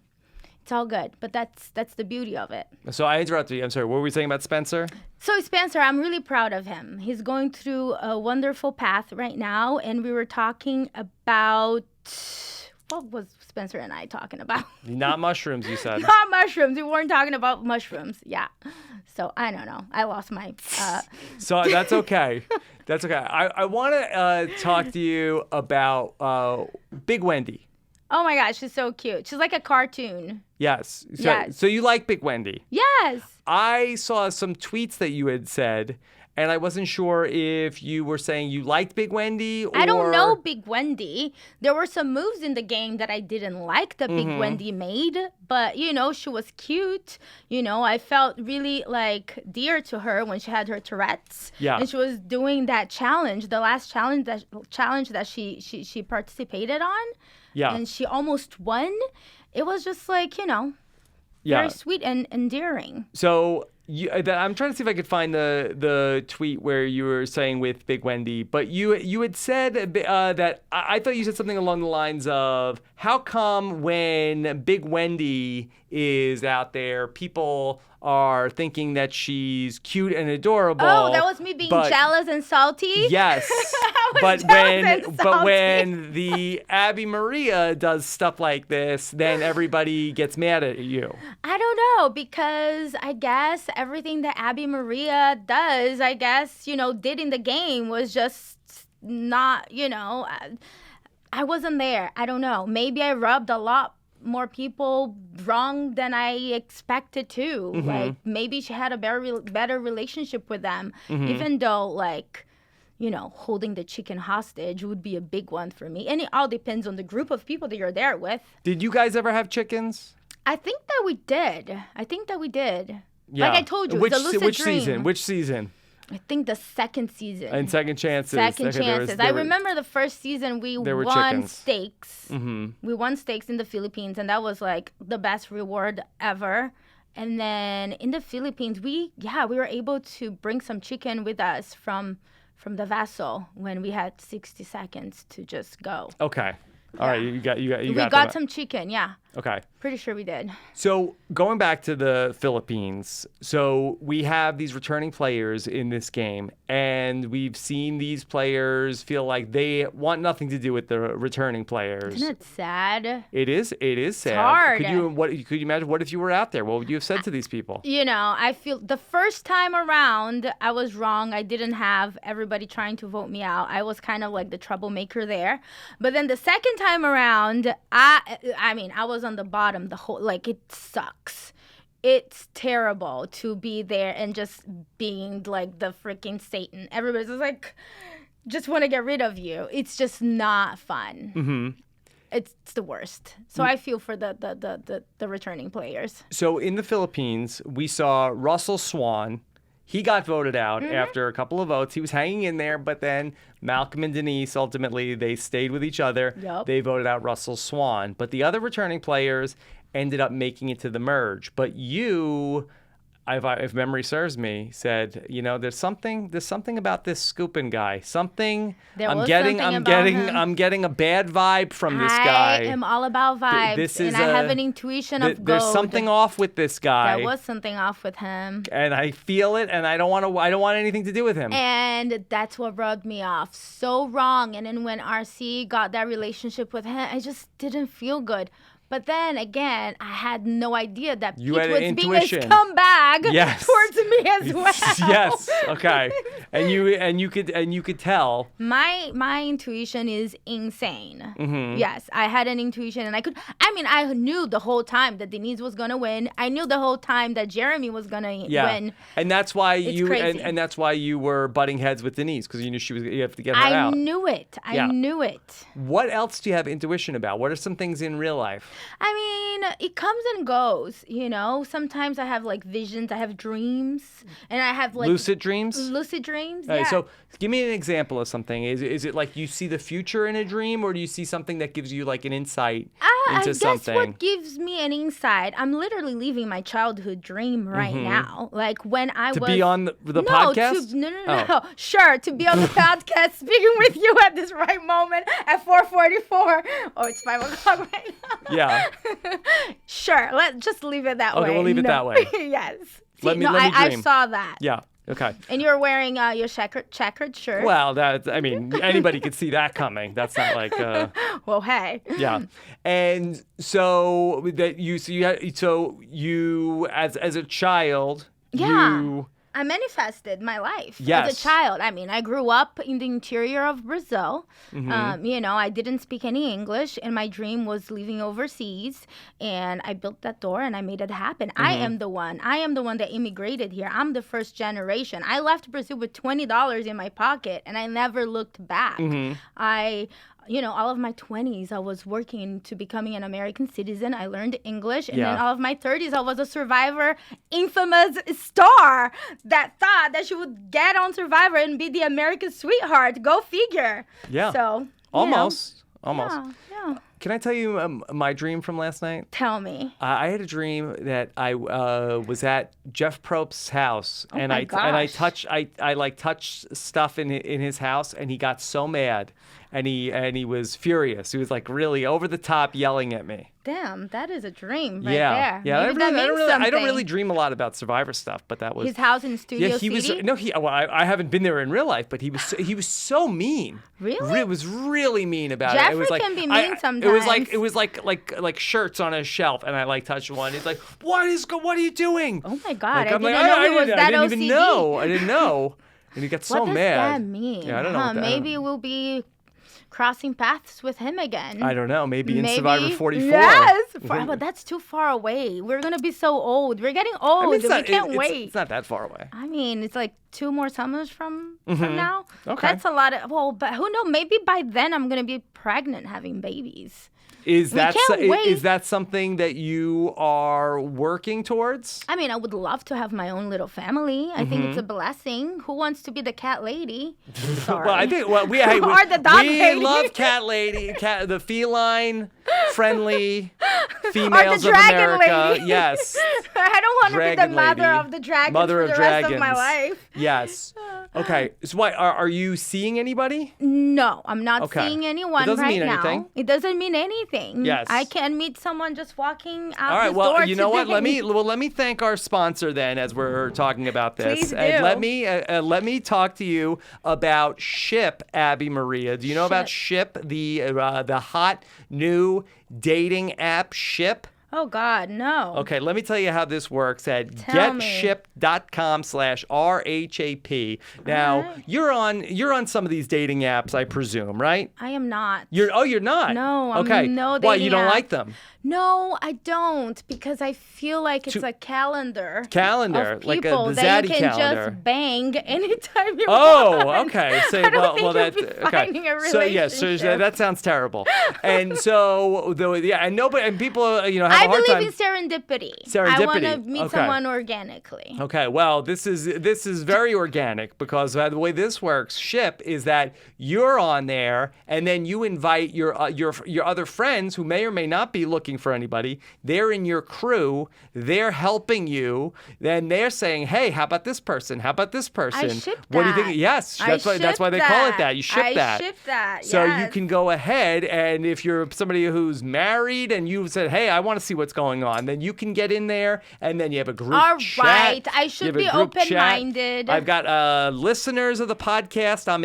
Speaker 2: It's all good, but that's the beauty of it.
Speaker 1: So I interrupted you. I'm sorry. What were we saying about Spencer?
Speaker 2: So Spencer, I'm really proud of him. He's going through a wonderful path right now, and we were talking about what was Spencer and I talking about?
Speaker 1: Not mushrooms, you said.
Speaker 2: Not mushrooms. We weren't talking about mushrooms. Yeah. So I don't know. I lost my.
Speaker 1: So that's okay. That's okay. I want to talk to you about Big Wendy.
Speaker 2: Oh my gosh, she's so cute. She's like a cartoon.
Speaker 1: Yes.
Speaker 2: Yes.
Speaker 1: So you like Big Wendy?
Speaker 2: Yes.
Speaker 1: I saw some tweets that you had said, and I wasn't sure if you were saying you liked Big Wendy or...
Speaker 2: I don't know Big Wendy. There were some moves in the game that I didn't like that Big Wendy made, but, she was cute. I felt really, dear to her when she had her Tourette's.
Speaker 1: Yeah.
Speaker 2: And she was doing that challenge, the last challenge that she participated on.
Speaker 1: Yeah.
Speaker 2: And she almost won. It was just very sweet and endearing.
Speaker 1: So I'm trying to see if I could find the tweet where you were saying with Big Wendy, but you had said that I thought you said something along the lines of, how come when Big Wendy is out there, people are thinking that she's cute and adorable?
Speaker 2: Oh, that was me being jealous and salty?
Speaker 1: Yes. But when the Abi-Maria does stuff like this, then everybody gets mad at you.
Speaker 2: I don't know, because I guess everything that Abi-Maria does, did in the game was just not, I wasn't there. I don't know. Maybe I rubbed a lot more people wrong than I expected to. Like, maybe she had a better relationship with them, even though, holding the chicken hostage would be a big one for me. And it all depends on the group of people that you're there with.
Speaker 1: Did you guys ever have chickens?
Speaker 2: I think that we did.
Speaker 1: Yeah.
Speaker 2: Like I told you, it's a lucid dream.
Speaker 1: Which season?
Speaker 2: I think the second season.
Speaker 1: And second chances.
Speaker 2: Second chances. I remember the first season we won stakes. We won stakes in the Philippines, and that was the best reward ever. And then in the Philippines, we were able to bring some chicken with us from the vessel when we had 60 seconds to just go.
Speaker 1: Okay. All right, you got
Speaker 2: We got some chicken, yeah.
Speaker 1: Okay.
Speaker 2: Pretty sure we did.
Speaker 1: So going back to the Philippines, so we have these returning players in this game, and we've seen these players feel like they want nothing to do with the returning players.
Speaker 2: Isn't it sad?
Speaker 1: It is sad.
Speaker 2: It's hard.
Speaker 1: Could you imagine what if you were out there? What would you have said to these people?
Speaker 2: I feel the first time around I was wrong. I didn't have everybody trying to vote me out. I was kind of like the troublemaker there. But then the second time around, I was on the bottom. It sucks. It's terrible to be there and just being like the freaking Satan. Everybody's just just want to get rid of you. It's just not fun. It's the worst. So I feel for the returning players.
Speaker 1: So in the Philippines, we saw Russell Swan. He got voted out after a couple of votes. He was hanging in there, but then Malcolm and Denise, ultimately, they stayed with each other.
Speaker 2: Yep.
Speaker 1: They voted out Russell Swan. But the other returning players ended up making it to the merge. But you, if memory serves me, said, there's something about this Scoopin' guy. I'm getting a bad vibe from this guy.
Speaker 2: I am all about vibes, I have an intuition of gold.
Speaker 1: There's something off with this guy.
Speaker 2: There was something off with him,
Speaker 1: and I feel it, and I don't want anything to do with him.
Speaker 2: And that's what rubbed me off so wrong. And then when RC got that relationship with him, I just didn't feel good. But then again, I had no idea that Pete was being a scumbag towards me as well.
Speaker 1: Yes, okay. And you could tell.
Speaker 2: My intuition is insane.
Speaker 1: Mm-hmm.
Speaker 2: Yes, I had an intuition, and I knew the whole time that Denise was gonna win. I knew the whole time that Jeremy was gonna win.
Speaker 1: And that's why
Speaker 2: crazy.
Speaker 1: and that's why you were butting heads with Denise, because you knew you have to get her out.
Speaker 2: I knew it. I knew it.
Speaker 1: What else do you have intuition about? What are some things in real life?
Speaker 2: I mean, it comes and goes, you know. Sometimes I have like visions, I have dreams, and I have like
Speaker 1: lucid dreams.
Speaker 2: Lucid dreams.
Speaker 1: All right,
Speaker 2: yeah.
Speaker 1: so give me an example of something. Is it like you see the future in a dream, or do you see something that gives you like an insight into something?
Speaker 2: I guess what gives me an insight, I'm literally living my childhood dream right now. Like when I was...
Speaker 1: To be on the podcast?
Speaker 2: No. Sure, to be on the podcast speaking with you at this right moment at 4:44. Oh, it's 5 o'clock right now.
Speaker 1: Yeah.
Speaker 2: Sure, let's just leave it that way.
Speaker 1: Okay, we'll leave it that way.
Speaker 2: Yes. See,
Speaker 1: Let me dream.
Speaker 2: I saw that.
Speaker 1: Yeah. Okay.
Speaker 2: And you're wearing your checkered shirt.
Speaker 1: Well, anybody could see that coming. That's not like.
Speaker 2: Well, hey.
Speaker 1: Yeah, and so that you as a child.
Speaker 2: Yeah. I manifested my life as a child. I mean, I grew up in the interior of Brazil. Mm-hmm. I didn't speak any English, and my dream was living overseas. And I built that door, and I made it happen. Mm-hmm. I am the one that immigrated here. I'm the first generation. I left Brazil with $20 in my pocket, and I never looked back. Mm-hmm. All of my 20s, I was working to becoming an American citizen. I learned English. And then all of my 30s, I was a Survivor infamous star that thought that she would get on Survivor and be the American sweetheart. Go figure.
Speaker 1: Yeah.
Speaker 2: So,
Speaker 1: almost.
Speaker 2: Yeah.
Speaker 1: Can I tell you my dream from last night?
Speaker 2: Tell me.
Speaker 1: I had a dream that I was at Jeff Probst's house,
Speaker 2: and I
Speaker 1: touched stuff in his house, and he got so mad, and he was furious. He was like really over the top, yelling at me.
Speaker 2: Damn, that is a dream right there.
Speaker 1: Yeah,
Speaker 2: Maybe that means something.
Speaker 1: I don't really dream a lot about Survivor stuff, but that was
Speaker 2: his house in Studio City.
Speaker 1: I haven't been there in real life, but he was so mean.
Speaker 2: Really?
Speaker 1: It was really mean about
Speaker 2: Jeffrey
Speaker 1: it. It was like
Speaker 2: can be mean sometimes.
Speaker 1: It was like shirts on a shelf, and I touched one. He's like, what are you doing?
Speaker 2: Oh my God!
Speaker 1: Like,
Speaker 2: I
Speaker 1: didn't even know. I didn't know. And he got so mad.
Speaker 2: What does that mean?
Speaker 1: Yeah, I don't know.
Speaker 2: Maybe we'll be crossing paths with him again.
Speaker 1: I don't know. Maybe in Survivor 44.
Speaker 2: Yes. But that's too far away. We're going to be so old. We're getting old. We can't wait.
Speaker 1: It's not that far away.
Speaker 2: I mean, it's like 2 more summers from now.
Speaker 1: Okay.
Speaker 2: That's a lot of... Well, but who knows? Maybe by then I'm going to be pregnant having babies.
Speaker 1: Is that something that you are working towards?
Speaker 2: I mean, I would love to have my own little family. I think it's a blessing. Who wants to be the cat lady? Sorry.
Speaker 1: Well, I think
Speaker 2: or the dog lady.
Speaker 1: We love cat lady, the feline friendly females
Speaker 2: or the
Speaker 1: of
Speaker 2: dragon
Speaker 1: America.
Speaker 2: Lady.
Speaker 1: Yes.
Speaker 2: I don't want to be the mother of the dragons for the rest of my life.
Speaker 1: Yes. Okay. So what are you seeing anybody?
Speaker 2: No, I'm not seeing anyone right now.
Speaker 1: Anything.
Speaker 2: It doesn't mean anything.
Speaker 1: Yes.
Speaker 2: I can meet someone just walking out
Speaker 1: All right,
Speaker 2: this door
Speaker 1: well, you know what?
Speaker 2: today.
Speaker 1: Let me thank our sponsor then as we're talking about this.
Speaker 2: Please do.
Speaker 1: And let me talk to you about Ship, Abi-Maria. Do you know about Ship, the hot new dating app Ship?
Speaker 2: Oh, God, no.
Speaker 1: Okay, let me tell you how this works at getship.com/RHAP. Now, you're on some of these dating apps, I presume, right?
Speaker 2: I am not.
Speaker 1: You're not?
Speaker 2: No, I'm
Speaker 1: okay.
Speaker 2: no dating
Speaker 1: Why, you don't
Speaker 2: app.
Speaker 1: like them?
Speaker 2: No, I don't, because I feel like it's a calendar. Of
Speaker 1: like
Speaker 2: people
Speaker 1: the
Speaker 2: that
Speaker 1: Zaddy
Speaker 2: you can
Speaker 1: calendar.
Speaker 2: just bang anytime you
Speaker 1: want.
Speaker 2: want.
Speaker 1: Okay. So,
Speaker 2: I don't think you'll be
Speaker 1: okay.
Speaker 2: finding a relationship.
Speaker 1: So that sounds terrible. And so and people have a hard
Speaker 2: I believe
Speaker 1: time.
Speaker 2: in serendipity.
Speaker 1: Serendipity.
Speaker 2: I want to meet someone organically.
Speaker 1: Okay. Well, this is very organic, because the way this works, Ship, is that you're on there, and then you invite your other friends who may or may not be looking for anybody. They're in your crew. They're helping you. Then they're saying, "Hey, how about this person? How about this person?"
Speaker 2: I ship
Speaker 1: What do
Speaker 2: that.
Speaker 1: you think? Yes, that's why they call it that. You ship that.
Speaker 2: I ship that.
Speaker 1: So
Speaker 2: yes.
Speaker 1: you can go ahead, and if you're somebody who's married and you said, "Hey, I want to see what's going on. Then you can get in there, and then you have a group
Speaker 2: All
Speaker 1: chat.
Speaker 2: right. I
Speaker 1: You
Speaker 2: should
Speaker 1: have a
Speaker 2: be
Speaker 1: group chat.
Speaker 2: open-minded.
Speaker 1: I've got listeners of the podcast. I'm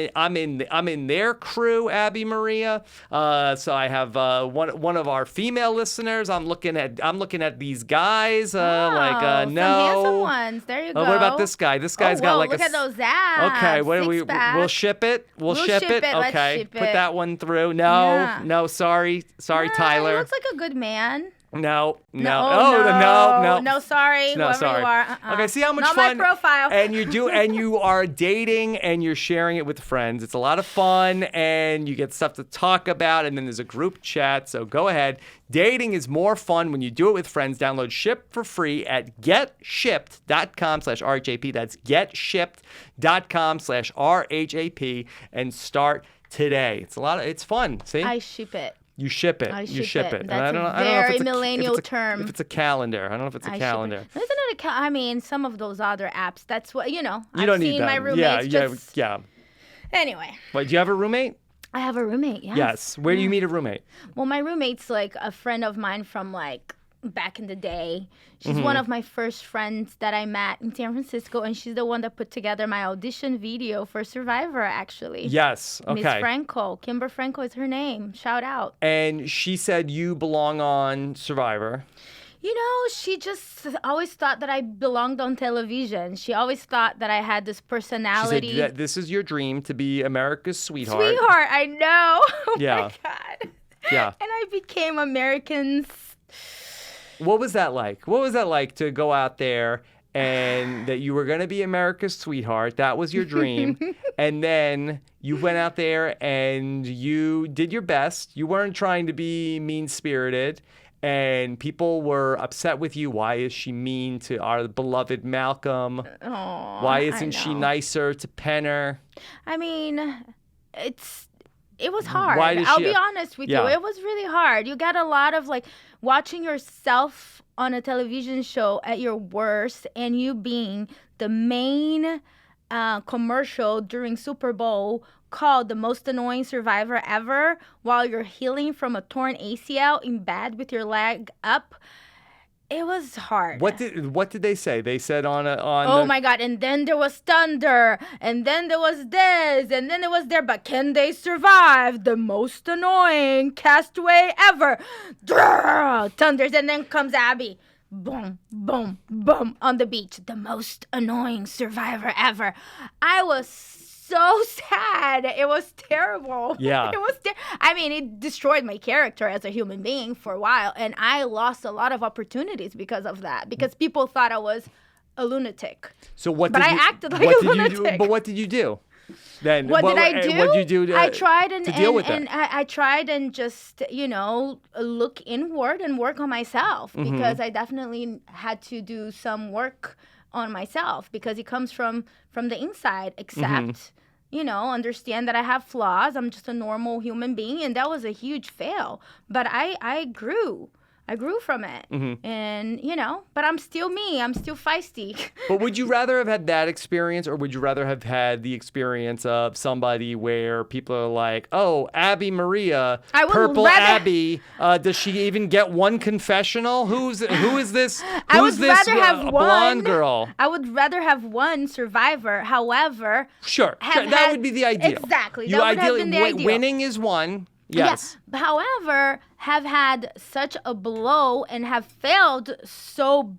Speaker 1: in their crew, Abi-Maria. So I have one of our female listeners. I'm looking at these guys.
Speaker 2: Some handsome ones. There you go.
Speaker 1: What about this guy? This guy's got like
Speaker 2: look
Speaker 1: a.
Speaker 2: at those abs.
Speaker 1: Okay, what do we?
Speaker 2: Six-pack.
Speaker 1: We'll ship it. We'll ship it.
Speaker 2: Let's
Speaker 1: Okay,
Speaker 2: ship
Speaker 1: put
Speaker 2: it.
Speaker 1: that one through. No,
Speaker 2: Yeah.
Speaker 1: no, sorry,
Speaker 2: He
Speaker 1: Tyler.
Speaker 2: looks like a good man.
Speaker 1: No.
Speaker 2: No, sorry,
Speaker 1: No,
Speaker 2: whoever
Speaker 1: sorry.
Speaker 2: you are.
Speaker 1: Okay, see how much
Speaker 2: Not
Speaker 1: fun.
Speaker 2: my profile.
Speaker 1: And you are dating and you're sharing it with friends. It's a lot of fun and you get stuff to talk about and then there's a group chat. So go ahead. Dating is more fun when you do it with friends. Download Ship for free at getshipped.com/RHAP. That's getshipped.com/RHAP and start today. It's fun. See?
Speaker 2: I ship it.
Speaker 1: You ship it.
Speaker 2: I
Speaker 1: You
Speaker 2: ship
Speaker 1: ship
Speaker 2: it.
Speaker 1: it.
Speaker 2: That's
Speaker 1: And
Speaker 2: a
Speaker 1: I don't know
Speaker 2: very
Speaker 1: if it's
Speaker 2: millennial
Speaker 1: if it's
Speaker 2: term.
Speaker 1: If it's a calendar. I don't know if it's a calendar.
Speaker 2: Isn't it I mean, some of those other apps, that's what,
Speaker 1: You
Speaker 2: I've
Speaker 1: don't need
Speaker 2: seen
Speaker 1: them.
Speaker 2: my roommates
Speaker 1: Yeah.
Speaker 2: Anyway,
Speaker 1: Wait, do you have a roommate?
Speaker 2: I have a roommate, yes.
Speaker 1: Yes. Where do you meet a roommate?
Speaker 2: Well, my roommate's like a friend of mine from like back in the day. She's one of my first friends that I met in San Francisco, and she's the one that put together my audition video for Survivor, actually.
Speaker 1: Yes. Okay.
Speaker 2: Miss Franco. Kimber Franco is her name. Shout out.
Speaker 1: And she said you belong on Survivor.
Speaker 2: She just always thought that I belonged on television. She always thought that I had this
Speaker 1: She
Speaker 2: personality.
Speaker 1: said that this is your dream to be America's sweetheart.
Speaker 2: Sweetheart, I know. Oh
Speaker 1: Yeah.
Speaker 2: my God.
Speaker 1: Yeah.
Speaker 2: And I became American's.
Speaker 1: What was that like? What was that like to go out there and that you were going to be America's sweetheart? That was your dream. And then you went out there and you did your best. You weren't trying to be mean-spirited. And people were upset with you. Why is she mean to our beloved Malcolm?
Speaker 2: Oh,
Speaker 1: Why isn't she nicer to Penner?
Speaker 2: I mean, it was hard.
Speaker 1: Why did
Speaker 2: I'll
Speaker 1: she-
Speaker 2: be honest with
Speaker 1: Yeah.
Speaker 2: you. It was really hard. You get a lot of like watching yourself on a television show at your worst and you being the main commercial during Super Bowl called the most annoying survivor ever while you're healing from a torn ACL in bed with your leg up. It was hard.
Speaker 1: What did they say? They said
Speaker 2: My God. And then there was thunder. And then there was this. And then it was there. But can they survive? The most annoying castaway ever. Thunders. And then comes Abby. Boom, boom, boom on the beach. The most annoying survivor ever. I was so sad. It was terrible.
Speaker 1: Yeah.
Speaker 2: It was it destroyed my character as a human being for a while, and I lost a lot of opportunities because of that, because people thought I was a lunatic.
Speaker 1: So what?
Speaker 2: But
Speaker 1: did
Speaker 2: I
Speaker 1: you,
Speaker 2: acted like
Speaker 1: what
Speaker 2: a
Speaker 1: did you do?
Speaker 2: lunatic.
Speaker 1: But what did you do? Then
Speaker 2: What did I do?
Speaker 1: What did you do?
Speaker 2: I tried
Speaker 1: to deal with
Speaker 2: and
Speaker 1: it.
Speaker 2: I tried and just look inward and work on myself, because I definitely had to do some work on myself, because it comes from the inside. Except understand that I have flaws. I'm just a normal human being, and that was a huge fail. But I grew. I grew from it. And, but I'm still me. I'm still feisty.
Speaker 1: But would you rather have had that experience, or would you rather have had the experience of somebody where people are like, oh, Abi-Maria,
Speaker 2: I would
Speaker 1: Purple
Speaker 2: rather-
Speaker 1: Abby, does she even get one confessional? Who is this?
Speaker 2: I would
Speaker 1: Who's this
Speaker 2: rather have
Speaker 1: blonde
Speaker 2: one
Speaker 1: girl?
Speaker 2: I would rather have one survivor. However,
Speaker 1: Sure,
Speaker 2: have
Speaker 1: that
Speaker 2: had-
Speaker 1: would be the ideal.
Speaker 2: Exactly,
Speaker 1: You
Speaker 2: that would have
Speaker 1: ideally
Speaker 2: been the ideal.
Speaker 1: winning is one. Yes.
Speaker 2: Yeah. However, have had such a blow and have failed so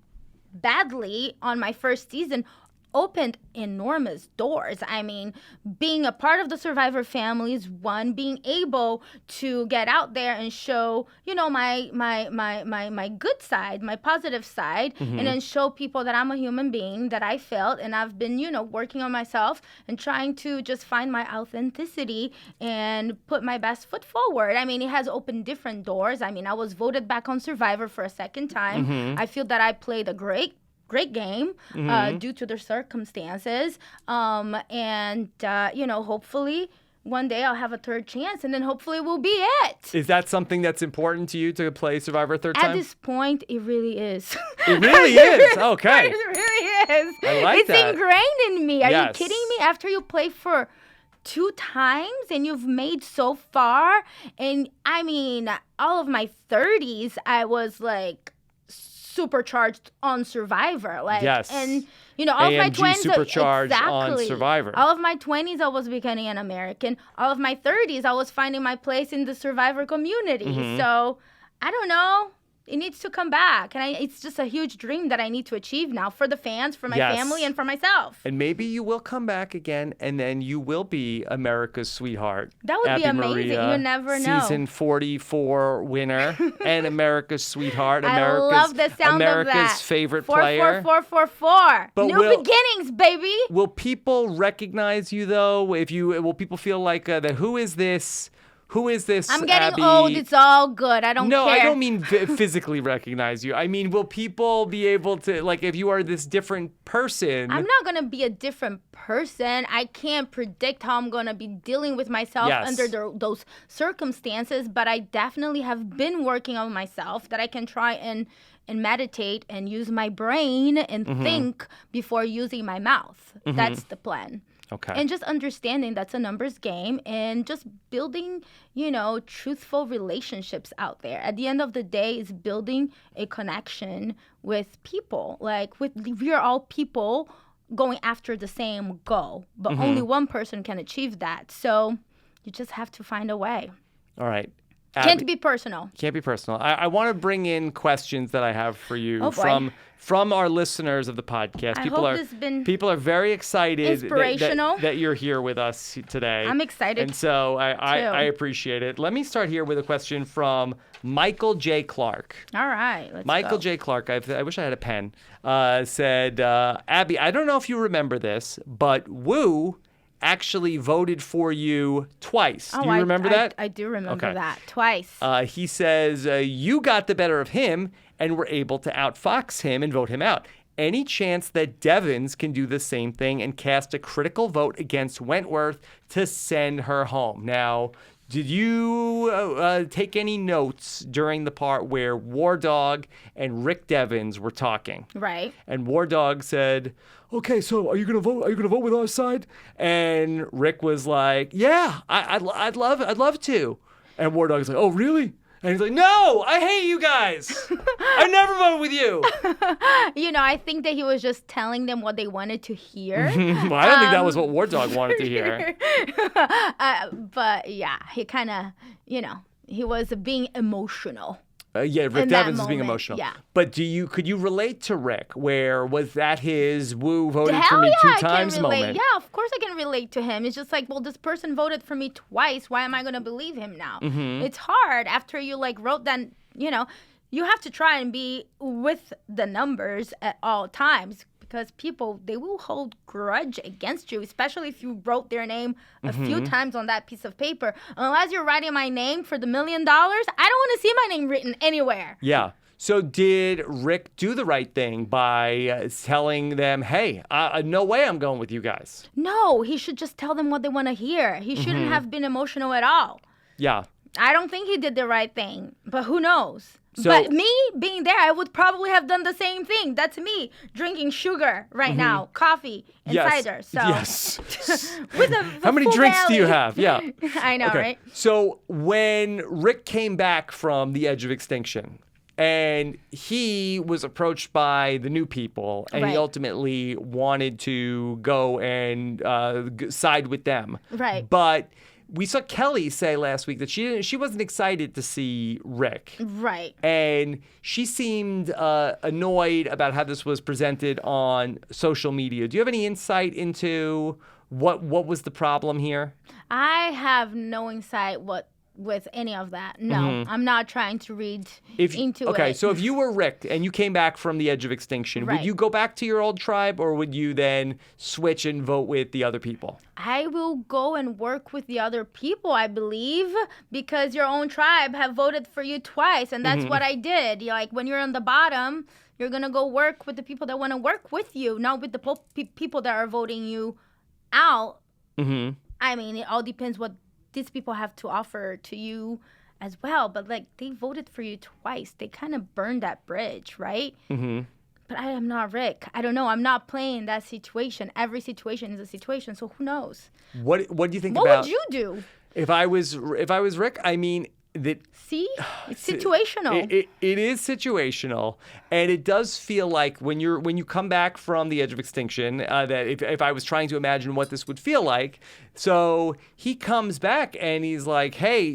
Speaker 2: badly on my first season opened enormous doors. I mean, being a part of the Survivor family is one. Being able to get out there and show, my good side, my positive side, and then show people that I'm a human being, that I failed, and I've been, working on myself and trying to just find my authenticity and put my best foot forward. I mean, it has opened different doors. I mean, I was voted back on Survivor for a second time. I feel that I played a great game due to the circumstances. Hopefully one day I'll have a third chance, and then hopefully it will be it.
Speaker 1: Is that something that's important to you, to play Survivor a third time?
Speaker 2: At this point, it really is.
Speaker 1: It really is. Okay.
Speaker 2: It really is.
Speaker 1: I like
Speaker 2: it's
Speaker 1: that.
Speaker 2: ingrained in me. Are you
Speaker 1: Yes.
Speaker 2: kidding me? After you play for 2 times and you've made so far. And I mean, all of my 30s, I was like supercharged on Survivor. Like,
Speaker 1: Yes.
Speaker 2: And, you know, all of my
Speaker 1: AMG
Speaker 2: 20s.
Speaker 1: supercharged on
Speaker 2: Exactly.
Speaker 1: Survivor.
Speaker 2: All of my 20s, I was becoming an American. All of my 30s, I was finding my place in the Survivor community. So, I don't know. It needs to come back. And it's just a huge dream that I need to achieve now for the fans, for my family, and for myself.
Speaker 1: And maybe you will come back again, and then you will be America's sweetheart.
Speaker 2: That would be amazing. You never know.
Speaker 1: Season 44 winner and America's sweetheart.
Speaker 2: I love the sound
Speaker 1: America's
Speaker 2: of that.
Speaker 1: favorite player.
Speaker 2: 4.
Speaker 1: But
Speaker 2: New beginnings, baby.
Speaker 1: Will people recognize you, though? Will people feel like, who is this? Who is this?
Speaker 2: I'm getting
Speaker 1: Abby?
Speaker 2: old. It's all good. I don't care.
Speaker 1: No, I don't mean physically recognize you. I mean, will people be able to, like, if you are this different person?
Speaker 2: I'm not going to be a different person. I can't predict how I'm going to be dealing with myself under those circumstances, but I definitely have been working on myself that I can try and meditate and use my brain and think before using my mouth. That's the plan.
Speaker 1: Okay.
Speaker 2: And just understanding that's a numbers game and just building, you know, truthful relationships out there. At the end of the day, it's building a connection with people. Like, we are all people going after the same goal, but only one person can achieve that. So you just have to find a way.
Speaker 1: All right.
Speaker 2: Can't be personal.
Speaker 1: Can't be personal. I want to bring in questions that I have for you from our listeners of the podcast. People are very excited
Speaker 2: inspirational
Speaker 1: that you're here with us today.
Speaker 2: I'm excited.
Speaker 1: And so I appreciate it. Let me start here with a question from Michael J. Clark.
Speaker 2: All right.
Speaker 1: Michael J. Clark, I wish I had a pen, said, Abby, I don't know if you remember this, but Woo actually voted for you twice. Do you remember that?
Speaker 2: I do remember that. Twice.
Speaker 1: He says you got the better of him and were able to outfox him and vote him out. Any chance that Devens can do the same thing and cast a critical vote against Wentworth to send her home? Now, did you take any notes during the part where War Dog and Rick Devens were talking?
Speaker 2: Right.
Speaker 1: And War Dog said, "Okay, so are you gonna vote? Are you gonna vote with our side?" And Rick was like, "Yeah, I'd love to." And War Dog's like, "Oh, really?" And he's like, "No, I hate you guys. I never vote with you."
Speaker 2: You know, I think that he was just telling them what they wanted to hear.
Speaker 1: Well, I don't think that was what War Dog wanted to hear.
Speaker 2: But yeah, he kind of, you know, he was being emotional.
Speaker 1: Rick Devens is being emotional.
Speaker 2: Yeah.
Speaker 1: But could you relate to Rick? Where was that his "Woo voted for me
Speaker 2: Hell yeah,
Speaker 1: 2 times" moment?
Speaker 2: Yeah, of course I can relate to him. It's just like, well, this person voted for me twice. Why am I going to believe him now? It's hard after you wrote that, you know, you have to try and be with the numbers at all times. Because people, they will hold grudge against you, especially if you wrote their name a few times on that piece of paper. Unless you're writing my name for the $1 million, I don't want to see my name written anywhere.
Speaker 1: Yeah. So did Rick do the right thing by telling them, hey, no way I'm going with you guys?
Speaker 2: No, he should just tell them what they want to hear. He shouldn't have been emotional at all.
Speaker 1: Yeah.
Speaker 2: I don't think he did the right thing, but who knows?
Speaker 1: So,
Speaker 2: but me being there, I would probably have done the same thing. That's me drinking sugar right now, coffee and cider. So
Speaker 1: yes.
Speaker 2: with
Speaker 1: How many drinks do you have? Yeah.
Speaker 2: I know, right?
Speaker 1: So when Rick came back from the Edge of Extinction, and he was approached by the new people, and he ultimately wanted to go and side with them.
Speaker 2: Right.
Speaker 1: But we saw Kelly say last week that she wasn't excited to see Rick.
Speaker 2: Right.
Speaker 1: And she seemed annoyed about how this was presented on social media. Do you have any insight into what was the problem here?
Speaker 2: I have no insight with any of that. No, I'm not trying to read into it.
Speaker 1: Okay, so if you were Rick and you came back from the Edge of Extinction, would you go back to your old tribe, or would you then switch and vote with the other people?
Speaker 2: I will go and work with the other people, I believe, because your own tribe have voted for you twice, and that's what I did. When you're on the bottom, you're going to go work with the people that want to work with you, not with the people that are voting you out. I mean, it all depends what these people have to offer to you as well. But they voted for you twice. They kind of burned that bridge, right? But but I am not Rick. I don't know. I'm not playing that situation. Every situation is a situation, so who knows?
Speaker 1: What do you think
Speaker 2: What
Speaker 1: about?
Speaker 2: would you do?
Speaker 1: If I was Rick, I mean that.
Speaker 2: See, it's situational.
Speaker 1: It is situational, and it does feel like when you come back from the Edge of Extinction, that if I was trying to imagine what this would feel like, so he comes back and he's like, hey,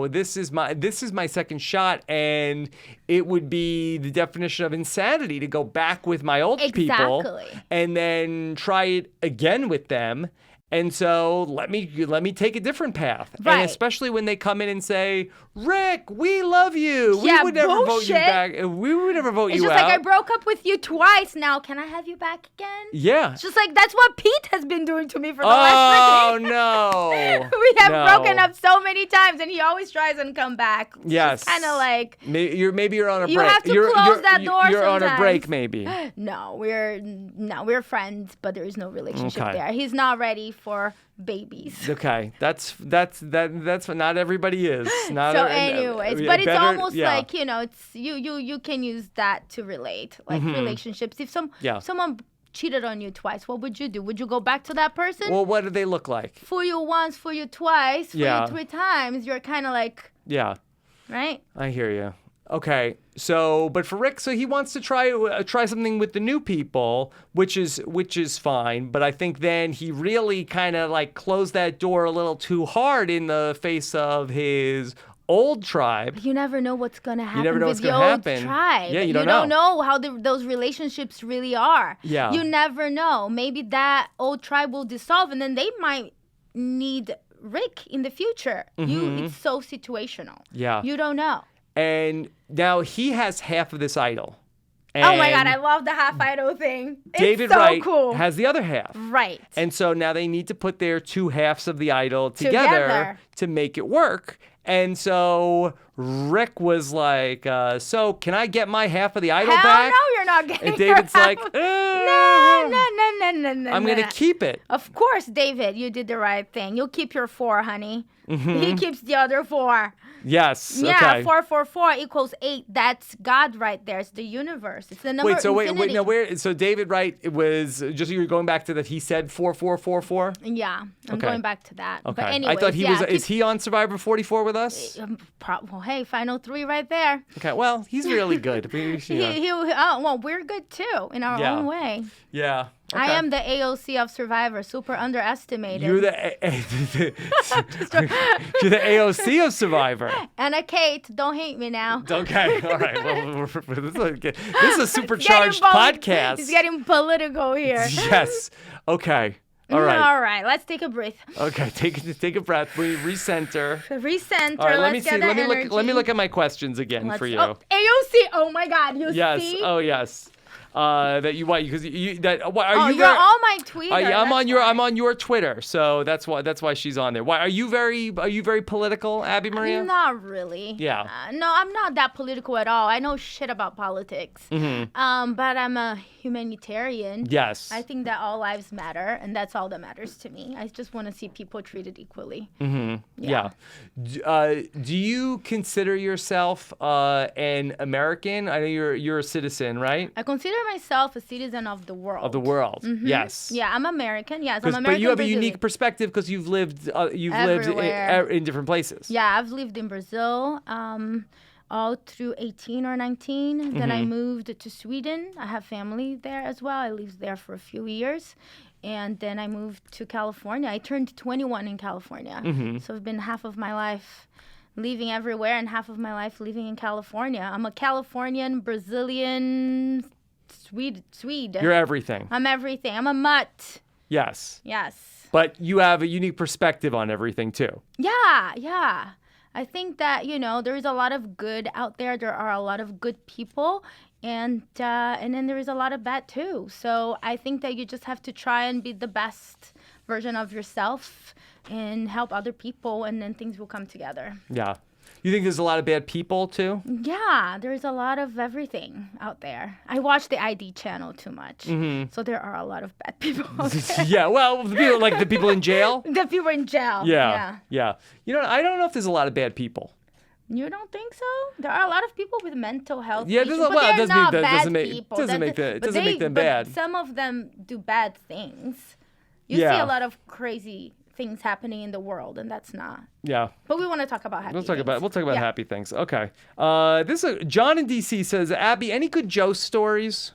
Speaker 1: this is my second shot, and it would be the definition of insanity to go back with my old people and then try it again with them. And so let me take a different path.
Speaker 2: Right.
Speaker 1: And especially when they come in and say, Rick, we love you.
Speaker 2: Yeah,
Speaker 1: we would never vote you
Speaker 2: bullshit.
Speaker 1: back. We would never vote
Speaker 2: It's
Speaker 1: you
Speaker 2: just
Speaker 1: out.
Speaker 2: like I broke up with you twice. Now can I have you back again?
Speaker 1: Yeah.
Speaker 2: It's just like that's what Pete has been doing to me for the
Speaker 1: Oh,
Speaker 2: last 3
Speaker 1: no.
Speaker 2: We have
Speaker 1: No.
Speaker 2: broken up so many times, and he always tries and come back.
Speaker 1: Yes.
Speaker 2: Kind of like
Speaker 1: Maybe you're on a break.
Speaker 2: You have to close that door
Speaker 1: You're on a
Speaker 2: sometimes.
Speaker 1: break, maybe.
Speaker 2: no, we're friends, but there is no relationship
Speaker 1: Okay.
Speaker 2: there. He's not ready for babies.
Speaker 1: Okay, that's what not everybody is. Not
Speaker 2: So,
Speaker 1: every-
Speaker 2: anyways,
Speaker 1: yeah,
Speaker 2: but it's
Speaker 1: better-
Speaker 2: almost
Speaker 1: yeah.
Speaker 2: like it's you can use that to relate, like relationships. If
Speaker 1: Yeah.
Speaker 2: someone cheated on you twice, what would you do? Would you go back to that person?
Speaker 1: Well, what do they look like?
Speaker 2: Fool you once, fool you twice, fool
Speaker 1: Yeah.
Speaker 2: you 3 times. You're kind of like,
Speaker 1: Yeah.
Speaker 2: right?
Speaker 1: I hear you. Okay, so but for Rick, so he wants to try something with the new people, which is fine. But I think then he really kind of like closed that door a little too hard in the face of his old tribe.
Speaker 2: You never know what's gonna happen
Speaker 1: never know
Speaker 2: with
Speaker 1: what's
Speaker 2: the
Speaker 1: gonna
Speaker 2: old
Speaker 1: happen.
Speaker 2: tribe.
Speaker 1: Yeah, you
Speaker 2: you
Speaker 1: don't
Speaker 2: don't
Speaker 1: know.
Speaker 2: know how those relationships really are.
Speaker 1: Yeah.
Speaker 2: You never know. Maybe that old tribe will dissolve, and then they might need Rick in the future. It's so situational.
Speaker 1: Yeah.
Speaker 2: You don't know.
Speaker 1: And now he has half of this idol.
Speaker 2: Oh my God,
Speaker 1: And
Speaker 2: I love the half idol thing.
Speaker 1: David
Speaker 2: it's so
Speaker 1: Wright
Speaker 2: cool.
Speaker 1: has the other half.
Speaker 2: Right.
Speaker 1: And so now they need to put their 2 halves of the idol together to make it work. And so Rick was like, so can I get my half of the idol
Speaker 2: Hell
Speaker 1: back?
Speaker 2: no, you're not getting
Speaker 1: And David's
Speaker 2: your
Speaker 1: like,
Speaker 2: half. No.
Speaker 1: I'm going to keep it.
Speaker 2: Of course, David, you did the right thing. You'll keep your 4, honey. He keeps the other 4.
Speaker 1: Yes.
Speaker 2: Yeah,
Speaker 1: Okay.
Speaker 2: 4, 4, 4 equals 8. That's God right there. It's the universe. It's the number
Speaker 1: Wait,
Speaker 2: infinity.
Speaker 1: now where? So David Wright, it was just you were going back to that. He said 4, 4, 4, 4.
Speaker 2: Yeah, I'm
Speaker 1: Okay.
Speaker 2: going back to that.
Speaker 1: Okay.
Speaker 2: But anyways,
Speaker 1: I thought he
Speaker 2: yeah,
Speaker 1: was. Is he on Survivor 44 with us?
Speaker 2: well, hey, final 3 right there.
Speaker 1: Okay. Well, he's really good.
Speaker 2: Well, we're good too in our
Speaker 1: Yeah.
Speaker 2: own way.
Speaker 1: Yeah.
Speaker 2: I
Speaker 1: Okay.
Speaker 2: am the AOC of Survivor, super underestimated.
Speaker 1: You're the you're the AOC of Survivor.
Speaker 2: Anna Kate, don't hate me now.
Speaker 1: Okay, all right. Well, this is a supercharged podcast.
Speaker 2: It's getting political here.
Speaker 1: Yes. Okay. All right.
Speaker 2: All right, let's take a breath.
Speaker 1: Okay. Take a breath. We recenter.
Speaker 2: Recenter.
Speaker 1: All right. Let me
Speaker 2: let's
Speaker 1: see.
Speaker 2: get that
Speaker 1: Let me
Speaker 2: energy.
Speaker 1: look at my questions again for you.
Speaker 2: Oh, AOC. Oh my God. You
Speaker 1: Yes.
Speaker 2: see?
Speaker 1: Oh yes. That you want because you that what are
Speaker 2: Oh,
Speaker 1: you
Speaker 2: you're
Speaker 1: very,
Speaker 2: on my Twitter.
Speaker 1: I'm
Speaker 2: that's why.
Speaker 1: I'm on your Twitter, so that's why she's on there. Why are you very political, Abi-Maria?
Speaker 2: Not really.
Speaker 1: Yeah.
Speaker 2: No, I'm not that political at all. I know shit about politics. But I'm a humanitarian.
Speaker 1: Yes.
Speaker 2: I think that all lives matter, and that's all that matters to me. I just want to see people treated equally.
Speaker 1: Yeah. Do you consider yourself an American? I know you're a citizen, right?
Speaker 2: I consider myself a citizen of the world.
Speaker 1: Of the world. Yes.
Speaker 2: Yeah, I'm American. Yes, I'm American.
Speaker 1: But you have a
Speaker 2: Brazilian.
Speaker 1: unique perspective because you've lived
Speaker 2: Everywhere.
Speaker 1: in different places.
Speaker 2: Yeah, I've lived in Brazil all through 18 or 19. Then I moved to Sweden. I have family there as well. I lived there for a few years. And then I moved to California. I turned 21 in California. So I've been half of my life living everywhere and half of my life living in California. I'm a Californian, Brazilian, Swede.
Speaker 1: You're everything.
Speaker 2: I'm everything. I'm a mutt.
Speaker 1: Yes.
Speaker 2: Yes.
Speaker 1: But you have a unique perspective on everything too.
Speaker 2: Yeah. I think that, there is a lot of good out there. There are a lot of good people. And then there is a lot of bad too. So I think that you just have to try and be the best version of yourself and help other people, and then things will come together.
Speaker 1: Yeah. You think there's a lot of bad people too?
Speaker 2: Yeah, there's a lot of everything out there. I watch the ID channel too much. So there are a lot of bad people out there.
Speaker 1: Yeah. Well, the people in jail.
Speaker 2: The people in jail.
Speaker 1: Yeah. I don't know if there's a lot of bad people.
Speaker 2: You don't think so? There are a lot of people with mental health
Speaker 1: Yeah,
Speaker 2: issues,
Speaker 1: well,
Speaker 2: but they're
Speaker 1: doesn't
Speaker 2: not
Speaker 1: mean that
Speaker 2: bad
Speaker 1: doesn't make
Speaker 2: people.
Speaker 1: doesn't make that
Speaker 2: But
Speaker 1: doesn't make them
Speaker 2: but
Speaker 1: bad.
Speaker 2: some of them do bad things. You see
Speaker 1: Yeah.
Speaker 2: a lot of crazy things happening in the world, and that's not.
Speaker 1: Yeah.
Speaker 2: But we want to talk about happy
Speaker 1: We'll talk
Speaker 2: things.
Speaker 1: about happy things. Okay. This is John in DC says, Abby, any good Joe stories?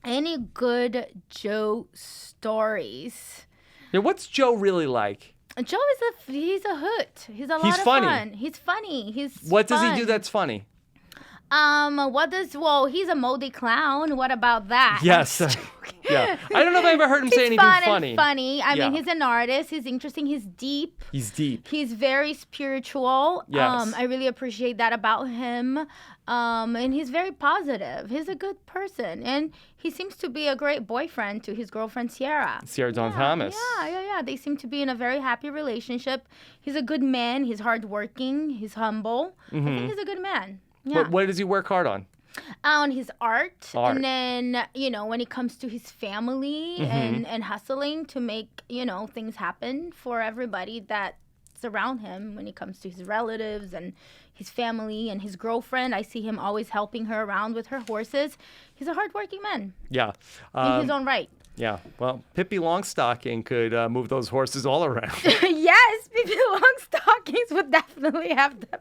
Speaker 2: Any good Joe stories?
Speaker 1: Yeah, what's Joe really like?
Speaker 2: Joe he's a hoot. He's a lot of
Speaker 1: funny.
Speaker 2: fun. He's funny.
Speaker 1: What does he
Speaker 2: fun.
Speaker 1: do that's funny?
Speaker 2: He's a moldy clown. What about that?
Speaker 1: Yes. Yeah. I don't know if I ever heard him say anything
Speaker 2: fun
Speaker 1: funny.
Speaker 2: And funny. I
Speaker 1: Yeah.
Speaker 2: mean, he's an artist. He's interesting. He's deep.
Speaker 1: He's deep.
Speaker 2: He's very spiritual.
Speaker 1: Yes.
Speaker 2: I really appreciate that about him. And he's very positive. He's a good person. And he seems to be a great boyfriend to his girlfriend, Sierra.
Speaker 1: Sierra Dawn Thomas.
Speaker 2: Yeah. They seem to be in a very happy relationship. He's a good man. He's hardworking. He's humble. I think he's a good man. Yeah.
Speaker 1: What does he work hard on?
Speaker 2: On his art.
Speaker 1: Art.
Speaker 2: And then, when it comes to his family and hustling to make, things happen for everybody that's around him when it comes to his relatives and his family and his girlfriend. I see him always helping her around with her horses. He's a hardworking man
Speaker 1: Yeah.
Speaker 2: in his own right.
Speaker 1: Yeah. Well, Pippi Longstocking could move those horses all around.
Speaker 2: Yes, Pippi Longstockings would definitely have the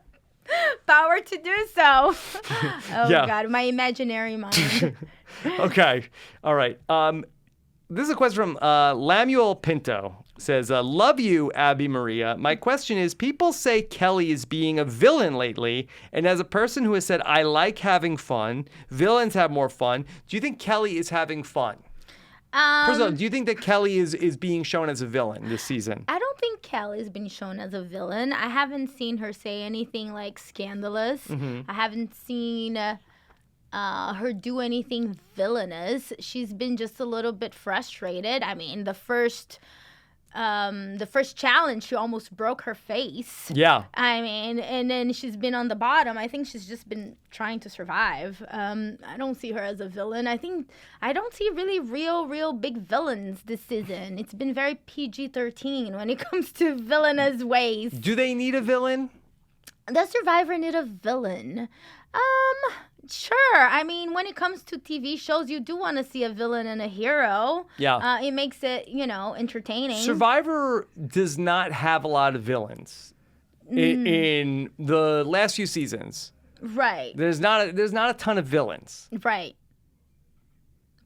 Speaker 2: power to do so. Oh,
Speaker 1: Yeah.
Speaker 2: God, my imaginary mind.
Speaker 1: Okay. All right. This is a question from Lamuel Pinto. Says, love you, Abi-Maria. My question is, people say Kelly is being a villain lately, and as a person who has said, I like having fun, villains have more fun, do you think Kelly is having fun? First of all, do you think that Kelly is being shown as a villain this season?
Speaker 2: I don't think Kelly's been shown as a villain. I haven't seen her say anything like scandalous. I haven't seen her do anything villainous. She's been just a little bit frustrated. I mean, the first challenge, she almost broke her face.
Speaker 1: Yeah.
Speaker 2: I mean, and then she's been on the bottom. I think she's just been trying to survive. I don't see her as a villain. I don't see really real big villains this season. It's been very PG-13 when it comes to villainous ways.
Speaker 1: Do they need a villain?
Speaker 2: Does Survivor need a villain? Sure. I mean, when it comes to TV shows, you do want to see a villain and a hero.
Speaker 1: Yeah.
Speaker 2: It makes it, entertaining.
Speaker 1: Survivor does not have a lot of villains in the last few seasons.
Speaker 2: Right.
Speaker 1: There's not a ton of villains.
Speaker 2: Right.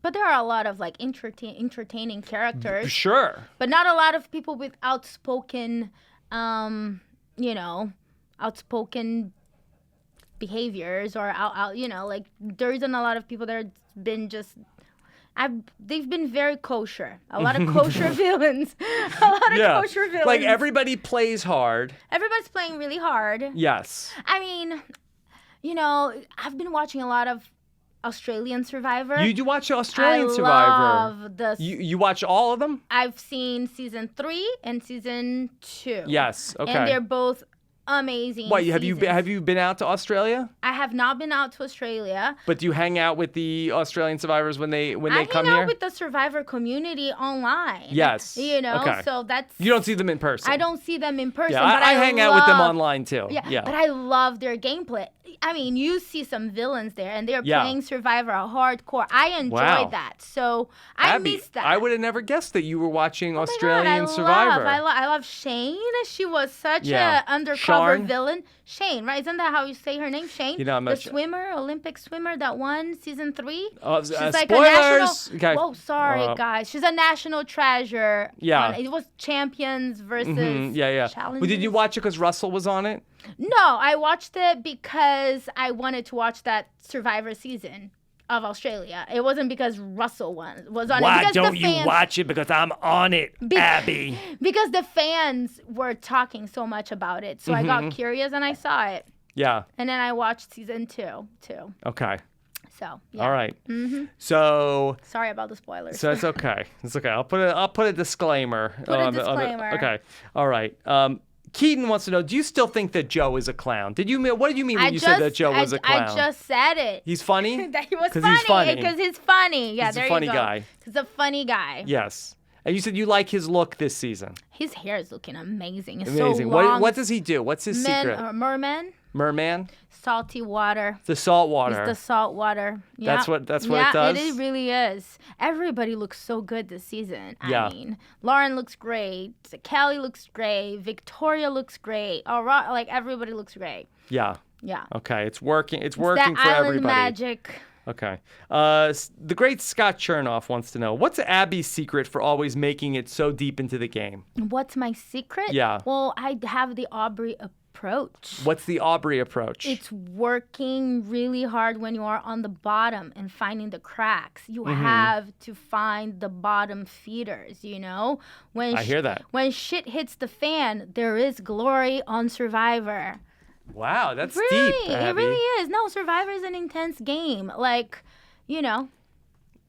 Speaker 2: But there are a lot of entertaining characters.
Speaker 1: Sure.
Speaker 2: But not a lot of people with outspoken behaviors or there isn't a lot of people that have been just they've been very kosher. A lot of kosher villains. A lot of kosher villains.
Speaker 1: Like everybody plays hard.
Speaker 2: Everybody's playing really hard.
Speaker 1: Yes.
Speaker 2: I mean, I've been watching a lot of Australian Survivor.
Speaker 1: You do watch Australian Survivor. You watch all of them?
Speaker 2: I've seen season 3 and season 2.
Speaker 1: Yes. Okay.
Speaker 2: And they're both amazing.
Speaker 1: What, have you been out to Australia?
Speaker 2: I have not been out to Australia.
Speaker 1: But do you hang out with the Australian survivors when they come here?
Speaker 2: I hang out with the Survivor community online.
Speaker 1: Yes. Okay.
Speaker 2: So that's...
Speaker 1: You don't see them in person?
Speaker 2: I don't see them in person,
Speaker 1: Yeah,
Speaker 2: but
Speaker 1: I hang out with them online too.
Speaker 2: Yeah, but I love their gameplay. I mean, you see some villains there, and they're playing Survivor hardcore. I enjoy that. So I miss that.
Speaker 1: I would have never guessed that you were watching Australian
Speaker 2: God,
Speaker 1: Survivor.
Speaker 2: I love Shane. She was such a undercover villain. Shane, right? Isn't that how you say her name? Shane? The swimmer, Olympic swimmer that won season 3.
Speaker 1: She's
Speaker 2: like
Speaker 1: spoilers.
Speaker 2: A national...
Speaker 1: Okay.
Speaker 2: Whoa, sorry, guys. She's a national treasure.
Speaker 1: Yeah.
Speaker 2: It was champions versus challengers.
Speaker 1: Well, did you watch it because Russell was on it?
Speaker 2: No, I watched it because I wanted to watch that Survivor season of Australia. It wasn't because Russell was on it.
Speaker 1: Why don't you watch it? Because I'm on it, Abby.
Speaker 2: Because the fans were talking so much about it. So I got curious and I saw it.
Speaker 1: Yeah. And
Speaker 2: then I watched season 2 too.
Speaker 1: Okay.
Speaker 2: So, yeah.
Speaker 1: All right. So...
Speaker 2: Sorry about the spoilers.
Speaker 1: So it's okay. It's okay. I'll put a disclaimer.
Speaker 2: Put a disclaimer.
Speaker 1: Okay. All right. Keaton wants to know, do you still think that Joe is a clown? What did you mean when you said that Joe was a clown?
Speaker 2: I just said it.
Speaker 1: He's funny?
Speaker 2: That he was
Speaker 1: funny.
Speaker 2: Because he's funny. Yeah,
Speaker 1: he's
Speaker 2: there
Speaker 1: a funny
Speaker 2: you go.
Speaker 1: guy.
Speaker 2: He's a funny guy.
Speaker 1: Yes. And you said you like his look this season.
Speaker 2: His hair is looking amazing. It's
Speaker 1: amazing.
Speaker 2: So long.
Speaker 1: What does he do? What's his secret?
Speaker 2: Merman?
Speaker 1: Merman?
Speaker 2: Salty water.
Speaker 1: The salt water.
Speaker 2: It's the salt water.
Speaker 1: That's
Speaker 2: Yeah.
Speaker 1: what it does?
Speaker 2: It really is. Everybody looks so good this season.
Speaker 1: Yeah.
Speaker 2: I mean, Lauren looks great. Kelly looks great. Victoria looks great. Like everybody looks great.
Speaker 1: Yeah.
Speaker 2: Yeah.
Speaker 1: Okay, it's working. It's
Speaker 2: That
Speaker 1: working for
Speaker 2: island
Speaker 1: everybody.
Speaker 2: magic.
Speaker 1: Okay. The great Scott Chernoff wants to know, what's Abby's secret for always making it so deep into the game?
Speaker 2: What's my secret?
Speaker 1: Yeah.
Speaker 2: Well, I have the Aubrey approach.
Speaker 1: What's the Aubrey approach?
Speaker 2: It's working really hard when you are on the bottom and finding the cracks. You have to find the bottom feeders, you know?
Speaker 1: I hear that.
Speaker 2: When shit hits the fan, there is glory on Survivor.
Speaker 1: Wow, that's
Speaker 2: Really,
Speaker 1: deep, Abby.
Speaker 2: it really is. No, Survivor is an intense game. Like, you know,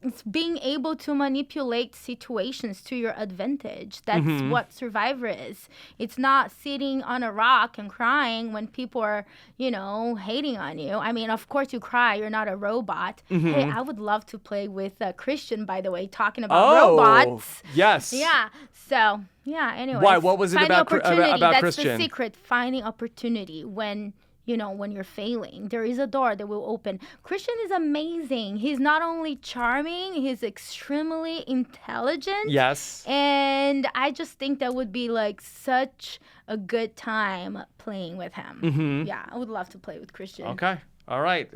Speaker 2: it's being able to manipulate situations to your advantage. That's what Survivor is. It's not sitting on a rock and crying when people are, you know, hating on you. I mean, of course you cry. You're not a robot. Hey, I would love to play with Christian, by the way, talking about robots.
Speaker 1: Yes.
Speaker 2: Yeah. So, yeah, anyway.
Speaker 1: Why? What was it about
Speaker 2: Christian?
Speaker 1: Christian?
Speaker 2: That's the secret. Finding opportunity when, you know, when you're failing. There is a door that will open. Christian is amazing. He's not only charming, he's extremely intelligent.
Speaker 1: Yes.
Speaker 2: And I just think that would be like such a good time playing with him. Yeah, I would love to play with Christian.
Speaker 1: Okay. All right.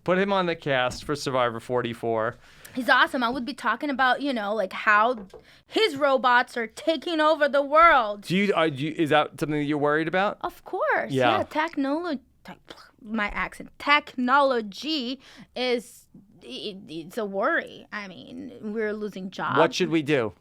Speaker 1: Put him on the cast for Survivor 44.
Speaker 2: He's awesome. I would be talking about, you know, like how his robots are taking over the world.
Speaker 1: Is that something that you're worried about?
Speaker 2: Of course.
Speaker 1: Yeah.
Speaker 2: Technology is it's a worry. I mean, we're losing jobs.
Speaker 1: What should we do?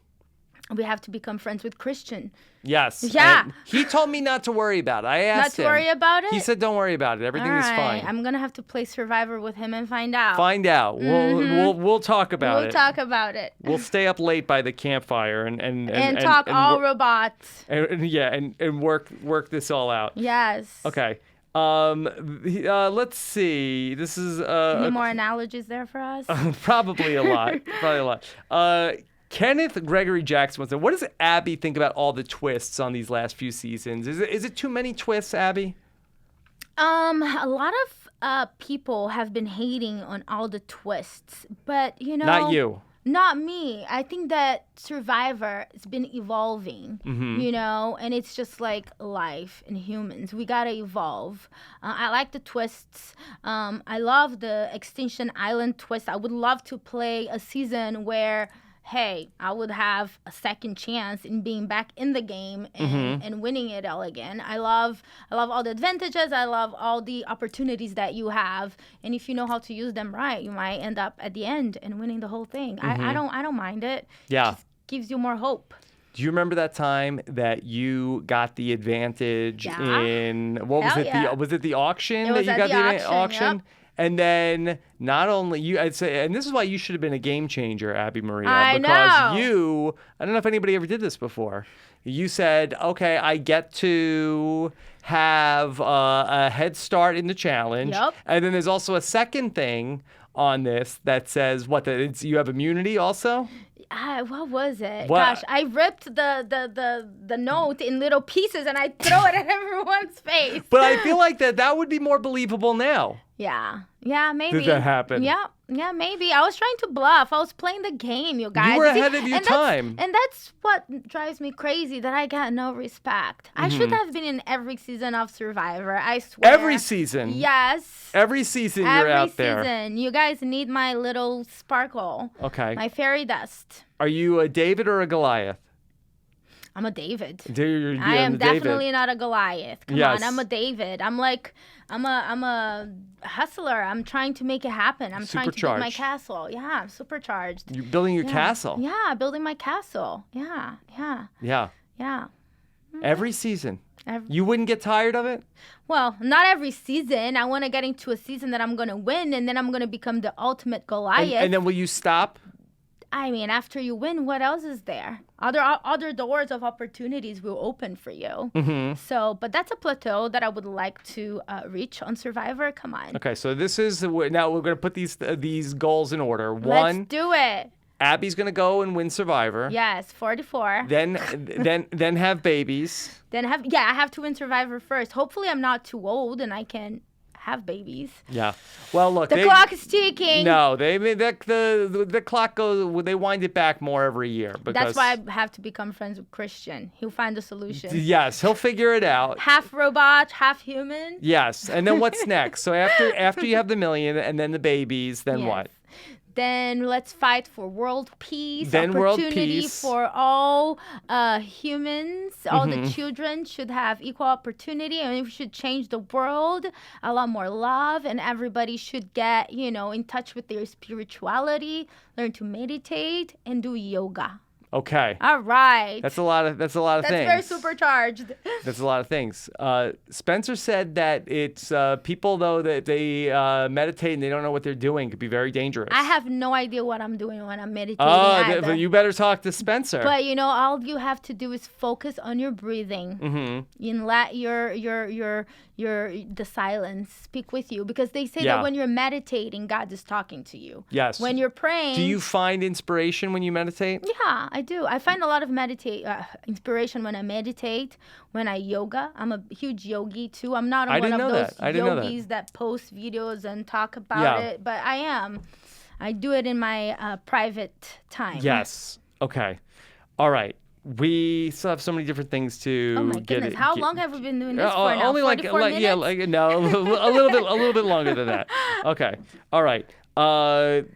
Speaker 2: We have to become friends with Christian.
Speaker 1: Yes.
Speaker 2: Yeah.
Speaker 1: And he told me not to worry about it. I asked him.
Speaker 2: Not to worry about it?
Speaker 1: He said, don't worry about it. Everything is fine.
Speaker 2: I'm going to have to play Survivor with him and find out.
Speaker 1: Find out. We'll talk about it.
Speaker 2: We'll talk about it.
Speaker 1: We'll stay up late by the campfire and
Speaker 2: talk all robots.
Speaker 1: And work this all out.
Speaker 2: Yes.
Speaker 1: Okay. Let's see. This is
Speaker 2: Any more analogies there for us?
Speaker 1: probably a lot. Kenneth Gregory Jackson wants to know, what does Abby think about all the twists on these last few seasons? Is it too many twists, Abby?
Speaker 2: A lot of people have been hating on all the twists, but you know,
Speaker 1: Not you.
Speaker 2: Not me. I think that Survivor has been evolving, you know, and it's just like life and humans. We gotta evolve. I like the twists. I love the Extinction Island twist. I would love to play a season where, hey, I would have a second chance in being back in the game and winning it all again. I love all the advantages. I love all the opportunities that you have. And if you know how to use them right, you might end up at the end and winning the whole thing. I don't mind it.
Speaker 1: Yeah.
Speaker 2: It just gives you more hope.
Speaker 1: Do you remember that time that you got the advantage in was it the auction
Speaker 2: It was
Speaker 1: that you
Speaker 2: at
Speaker 1: got
Speaker 2: the
Speaker 1: auction?
Speaker 2: yep.
Speaker 1: And then not only I'd say, and this is why you should have been a game changer, Abi-Maria,
Speaker 2: I
Speaker 1: because
Speaker 2: know.
Speaker 1: I don't know if anybody ever did this before. You said, okay, I get to have a head start in the challenge.
Speaker 2: Yep.
Speaker 1: And then there's also a second thing on this that says you have immunity also?
Speaker 2: What was it?
Speaker 1: What?
Speaker 2: Gosh, I ripped the note in little pieces and I throw it at everyone's face.
Speaker 1: But I feel like that would be more believable now.
Speaker 2: Yeah, maybe.
Speaker 1: Did that happen?
Speaker 2: Yeah, maybe. I was trying to bluff. I was playing the game, you guys.
Speaker 1: You were ahead of your time.
Speaker 2: And that's what drives me crazy, that I got no respect. I should have been in every season of Survivor, I swear.
Speaker 1: Every season?
Speaker 2: Yes.
Speaker 1: Every season you're out there.
Speaker 2: Every season. You guys need my little sparkle.
Speaker 1: Okay.
Speaker 2: My fairy dust.
Speaker 1: Are you a David or a Goliath?
Speaker 2: I'm a David.
Speaker 1: I
Speaker 2: am definitely not a Goliath. Come
Speaker 1: Yes.
Speaker 2: on, I'm a David. I'm a hustler. I'm trying to make it happen. I'm trying to build my castle. Yeah, I'm supercharged.
Speaker 1: You're building your castle.
Speaker 2: Yeah, building my castle. Yeah.
Speaker 1: Every season. You wouldn't get tired of it?
Speaker 2: Well, not every season. I want to get into a season that I'm going to win, and then I'm going to become the ultimate Goliath.
Speaker 1: And then will you stop?
Speaker 2: I mean, after you win, what else is there? Other doors of opportunities will open for you. So, but that's a plateau that I would like to reach on Survivor. Come on.
Speaker 1: Okay, so this is now we're going to put these goals in order.
Speaker 2: Let's do it.
Speaker 1: Abby's gonna go and win Survivor.
Speaker 2: Yes, 44.
Speaker 1: Then have babies.
Speaker 2: I have to win Survivor first. Hopefully, I'm not too old and I can have babies.
Speaker 1: Yeah. Well, look.
Speaker 2: The clock is ticking.
Speaker 1: No, the clock goes. They wind it back more every year.
Speaker 2: That's why I have to become friends with Christian. He'll find a solution.
Speaker 1: Yes, he'll figure it out.
Speaker 2: Half robot, half human.
Speaker 1: Yes, and then what's next? So after you have the million and then the babies, then what?
Speaker 2: Then let's fight for world peace.
Speaker 1: Then world
Speaker 2: opportunity
Speaker 1: peace.
Speaker 2: for all humans. All the children should have equal opportunity, and we should change the world. A lot more love, and everybody should get in touch with their spirituality, learn to meditate, and do yoga.
Speaker 1: Okay.
Speaker 2: All right.
Speaker 1: That's a lot of things.
Speaker 2: That's very supercharged.
Speaker 1: That's a lot of things. Spencer said that it's people, though, that they meditate and they don't know what they're doing could be very dangerous.
Speaker 2: I have no idea what I'm doing when I'm meditating.
Speaker 1: But you better talk to Spencer.
Speaker 2: But all you have to do is focus on your breathing. Mm-hmm. And let the silence speak with you, because they say that when you're meditating, God is talking to you.
Speaker 1: Yes.
Speaker 2: When you're praying.
Speaker 1: Do you find inspiration when you meditate?
Speaker 2: Yeah, I do. I find a lot of inspiration when I meditate, when I yoga. I'm a huge yogi too. I'm not one of those yogis that post videos and talk about it, but I am. I do it in my private time.
Speaker 1: Yes. Okay. All right. We still have so many different things to
Speaker 2: Oh my goodness! How long have we been doing this for now?
Speaker 1: Only
Speaker 2: 44 minutes?
Speaker 1: No, a little bit longer than that. Okay. All right.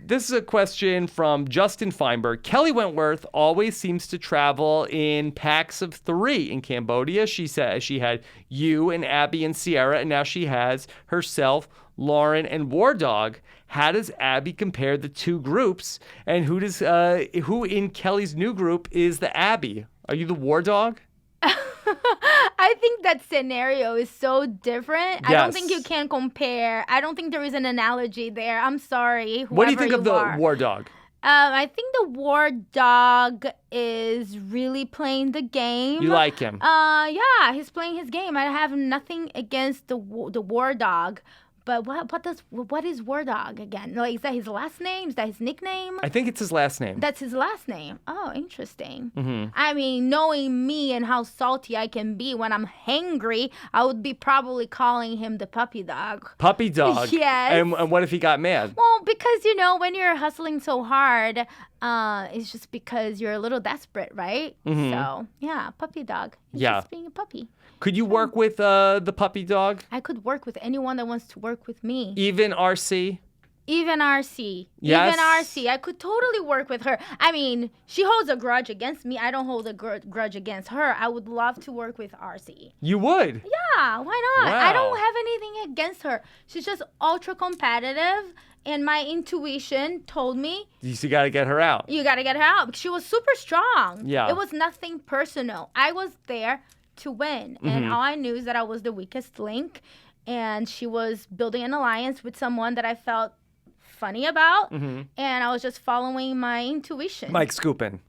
Speaker 1: This is a question from Justin Feinberg. Kelly Wentworth always seems to travel in packs of 3. In Cambodia, she said she had you and Abby and Sierra, and now she has herself, Lauren, and War Dog. How does Abby compare the two groups? And who in Kelly's new group is the Abby? Are you the War Dog?
Speaker 2: I think that scenario is so different. Yes. I don't think you can compare. I don't think there is an analogy there. I'm sorry.
Speaker 1: What do you think of the War Dog?
Speaker 2: I think the War Dog is really playing the game.
Speaker 1: You like him?
Speaker 2: Yeah, he's playing his game. I have nothing against the War Dog. But what is War Dog again? Like, is that his last name? Is that his nickname?
Speaker 1: I think it's his last name.
Speaker 2: That's his last name. Oh, interesting.
Speaker 1: Mm-hmm.
Speaker 2: I mean, knowing me and how salty I can be when I'm hangry, I would be probably calling him the puppy dog.
Speaker 1: Puppy dog?
Speaker 2: Yes.
Speaker 1: And what if he got mad?
Speaker 2: Well, because, when you're hustling so hard, it's just because you're a little desperate, right? Mm-hmm. So, yeah, puppy dog. It's just being a puppy.
Speaker 1: Could you work with the puppy dog?
Speaker 2: I could work with anyone that wants to work with me.
Speaker 1: Even RC?
Speaker 2: Even RC.
Speaker 1: Yes.
Speaker 2: Even RC. I could totally work with her. I mean, she holds a grudge against me. I don't hold a grudge against her. I would love to work with RC.
Speaker 1: You would?
Speaker 2: Yeah, why not?
Speaker 1: Wow.
Speaker 2: I don't have anything against her. She's just ultra competitive. And my intuition told me,
Speaker 1: you got to get her out.
Speaker 2: You got to get her out. Because she was super strong.
Speaker 1: Yeah.
Speaker 2: It was nothing personal. I was there to win. Mm-hmm. And all I knew is that I was the weakest link. And she was building an alliance with someone that I felt funny about. Mm-hmm. And I was just following my intuition.
Speaker 1: Like Scoopin'.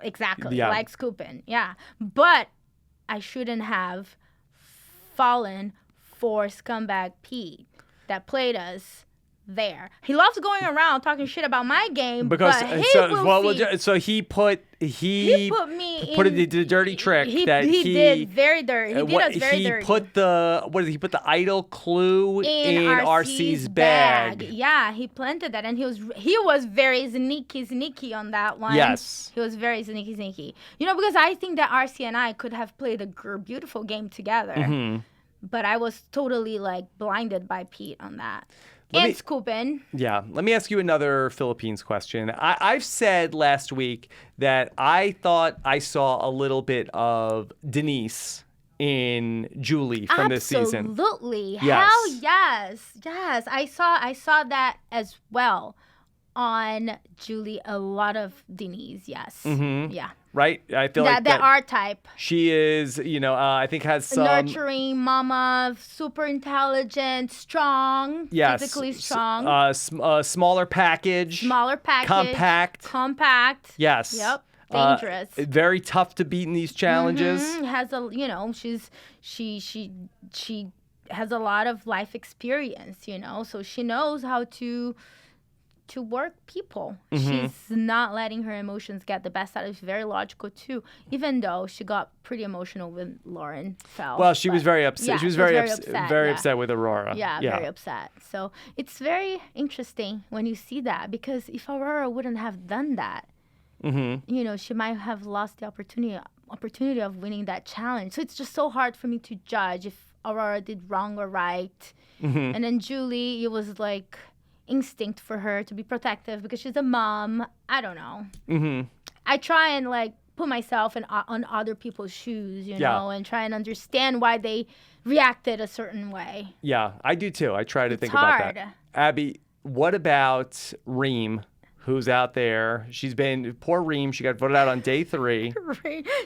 Speaker 2: Exactly. Yeah. Like Scoopin'. Yeah. But I shouldn't have fallen for scumbag Pete that played us there. He loves going around talking shit about my game,
Speaker 1: because
Speaker 2: but
Speaker 1: he put me in the dirty trick
Speaker 2: he did very dirty. He did us very dirty.
Speaker 1: He put the idol clue in RC's bag.
Speaker 2: Yeah, he planted that, and he was very sneaky on that one.
Speaker 1: Yes,
Speaker 2: he was very sneaky. Because I think that RC and I could have played a beautiful game together, mm-hmm. but I was totally blinded by Pete on that. Scoopin'.
Speaker 1: Yeah. Let me ask you another Philippines question. I've said last week that I thought I saw a little bit of Denise in Julie from this season.
Speaker 2: Absolutely.
Speaker 1: Yes.
Speaker 2: Hell yes. Yes. I saw that as well on Julie. A lot of Denise. Yes.
Speaker 1: Mm-hmm.
Speaker 2: Yeah.
Speaker 1: Right? I feel like
Speaker 2: that R-type.
Speaker 1: She is, I think has some...
Speaker 2: Nurturing mama, super intelligent, strong, physically strong.
Speaker 1: Smaller package. Compact. Yes.
Speaker 2: Yep. Dangerous.
Speaker 1: Very tough to beat in these challenges.
Speaker 2: Mm-hmm. Has she has a lot of life experience, so she knows how to work people.
Speaker 1: Mm-hmm.
Speaker 2: She's not letting her emotions get the best out of it. She's very logical too, even though she got pretty emotional when Lauren fell.
Speaker 1: Well, she was very upset.
Speaker 2: Yeah,
Speaker 1: she was
Speaker 2: upset.
Speaker 1: very upset with Aurora.
Speaker 2: Yeah, very upset. So it's very interesting when you see that, because if Aurora wouldn't have done that, she might have lost the opportunity of winning that challenge. So it's just so hard for me to judge if Aurora did wrong or right. And then Julie, it was like instinct for her to be protective because she's a mom. I don't know. I try and like put myself on other people's shoes, you know, and try and understand why they reacted a certain way.
Speaker 1: Yeah, I do too. I try to think
Speaker 2: hard.
Speaker 1: about that. Abby, what about Reem, who's out there? Poor Reem. She got voted out on day 3.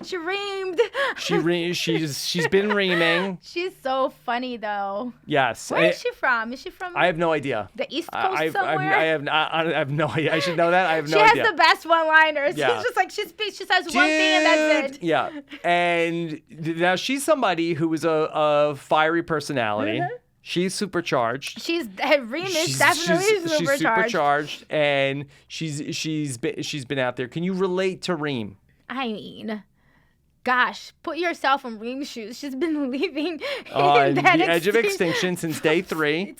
Speaker 2: She reamed.
Speaker 1: She's been reaming.
Speaker 2: She's so funny though.
Speaker 1: Yes.
Speaker 2: Where is she from? Is she from?
Speaker 1: I have no idea.
Speaker 2: The East Coast somewhere?
Speaker 1: I have no idea. I should know that. I have no
Speaker 2: idea.
Speaker 1: idea.
Speaker 2: She has the best one-liners.
Speaker 1: Yeah.
Speaker 2: She's just like, she says one thing and that's it.
Speaker 1: Yeah. And now she's somebody who is a fiery personality. She's supercharged.
Speaker 2: Reem is definitely supercharged.
Speaker 1: She's supercharged, and she's been out there. Can you relate to Reem?
Speaker 2: I mean, gosh, put yourself in Reem's shoes. She's been living
Speaker 1: on the edge of extinction since day 3.